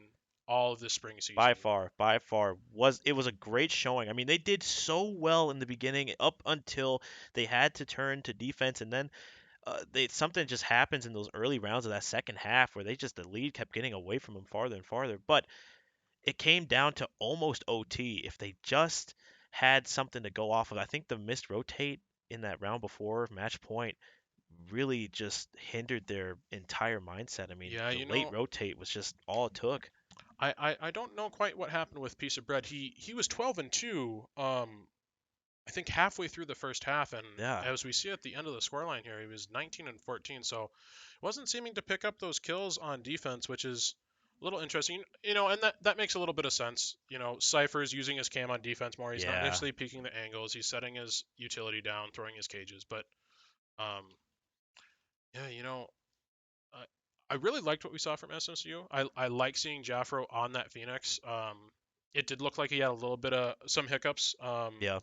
[SPEAKER 1] all of this spring season.
[SPEAKER 2] by far was a great showing. I mean, they did so well in the beginning up until they had to turn to defense, and then they something just happens in those early rounds of that second half where the lead kept getting away from them farther and farther. But it came down to almost OT. If they just had something to go off of, I think the missed rotate in that round before match point really just hindered their entire mindset. I mean,
[SPEAKER 1] Yeah,
[SPEAKER 2] the late rotate was just all it took.
[SPEAKER 1] I don't know quite what happened with Piece of Bread. He was 12 and 2. I think halfway through the first half, and
[SPEAKER 2] Yeah,
[SPEAKER 1] as we see at the end of the scoreline here, he was 19 and 14. So wasn't seeming to pick up those kills on defense, which is a little interesting. And that makes a little bit of sense. Cypher's using his cam on defense more. He's not
[SPEAKER 2] yeah,
[SPEAKER 1] initially peeking the angles. He's setting his utility down, throwing his cages. But um, yeah, I, I really liked what we saw from SMCU. I like seeing Jaffro on that Phoenix. It did look like he had a little bit of some hiccups.
[SPEAKER 2] yeah.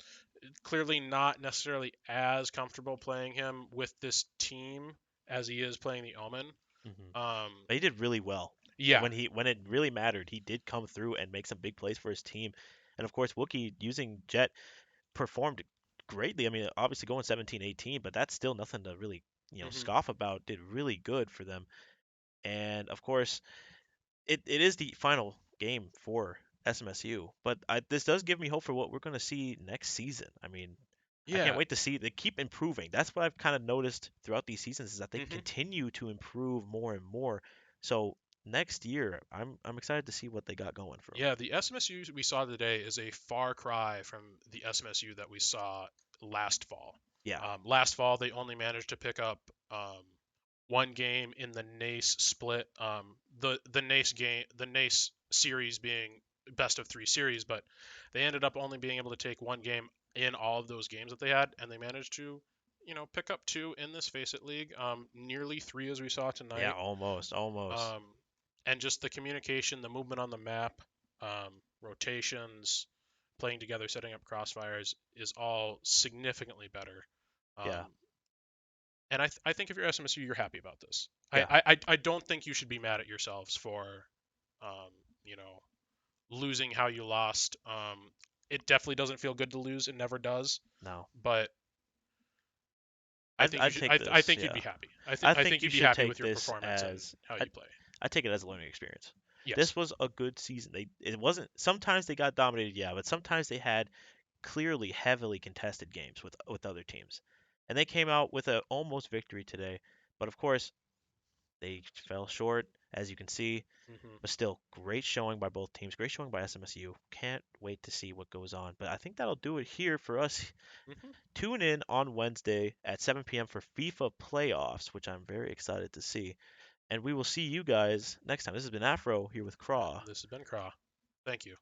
[SPEAKER 1] Clearly not necessarily as comfortable playing him with this team as he is playing the Omen.
[SPEAKER 2] hmm
[SPEAKER 1] Um,
[SPEAKER 2] But he did really well.
[SPEAKER 1] yeah.
[SPEAKER 2] When it really mattered, he did come through and make some big plays for his team. And of course, Wookie using Jet performed greatly. I mean, obviously going 17-18, but that's still nothing to really,
[SPEAKER 1] Hmm.
[SPEAKER 2] scoff about. Did really good for them. And of course, it is the final game for SMSU. But this does give me hope for what we're going to see next season. I mean, I can't
[SPEAKER 1] Yeah.
[SPEAKER 2] wait to see they keep improving. That's what I've kind of noticed throughout these seasons is that they
[SPEAKER 1] Hmm.
[SPEAKER 2] continue to improve more and more. So next year, I'm excited to see what they got going for them.
[SPEAKER 1] Yeah. The SMSU we saw today is a far cry from the SMSU that we saw last fall.
[SPEAKER 2] Yeah,
[SPEAKER 1] Last fall, they only managed to pick up one game in the NACE split. The NACE game, the NACE series being best of three series, but they ended up only being able to take one game in all of those games that they had, and they managed to, pick up two in this Face It League. Nearly three as we saw
[SPEAKER 2] yeah,
[SPEAKER 1] tonight.
[SPEAKER 2] almost.
[SPEAKER 1] Um, and just the communication, the movement on the map, rotations, playing together, setting up crossfires is all significantly better. Um,
[SPEAKER 2] Yeah,
[SPEAKER 1] and I think if you're SMSU, you're happy about this.
[SPEAKER 2] yeah,
[SPEAKER 1] I don't think you should be mad at yourselves for, um, you know, losing how you lost. It definitely doesn't feel good to lose. It never does.
[SPEAKER 2] no.
[SPEAKER 1] But I think you
[SPEAKER 2] I'd
[SPEAKER 1] should.
[SPEAKER 2] take
[SPEAKER 1] I
[SPEAKER 2] this.
[SPEAKER 1] think you'd
[SPEAKER 2] Yeah,
[SPEAKER 1] be happy.
[SPEAKER 2] I
[SPEAKER 1] I
[SPEAKER 2] think
[SPEAKER 1] think
[SPEAKER 2] you
[SPEAKER 1] you'd be
[SPEAKER 2] should
[SPEAKER 1] happy
[SPEAKER 2] take
[SPEAKER 1] with your
[SPEAKER 2] this
[SPEAKER 1] performance and
[SPEAKER 2] as
[SPEAKER 1] how
[SPEAKER 2] I
[SPEAKER 1] you play.
[SPEAKER 2] I take it as a learning experience.
[SPEAKER 1] Yes.
[SPEAKER 2] This was a good season. It wasn't sometimes they got dominated, yeah, but sometimes they had clearly heavily contested games with other teams. And they came out with a almost victory today. But of course, they fell short, as you can see.
[SPEAKER 1] Hmm.
[SPEAKER 2] But still, great showing by both teams. Great showing by SMSU. Can't wait to see what goes on. But I think that'll do it here for us.
[SPEAKER 1] Hmm.
[SPEAKER 2] Tune in on Wednesday at 7 p.m. for FIFA playoffs, which I'm very excited to see. And we will see you guys next time. This has been Afro here with Craw.
[SPEAKER 1] And this has been Craw. Thank you.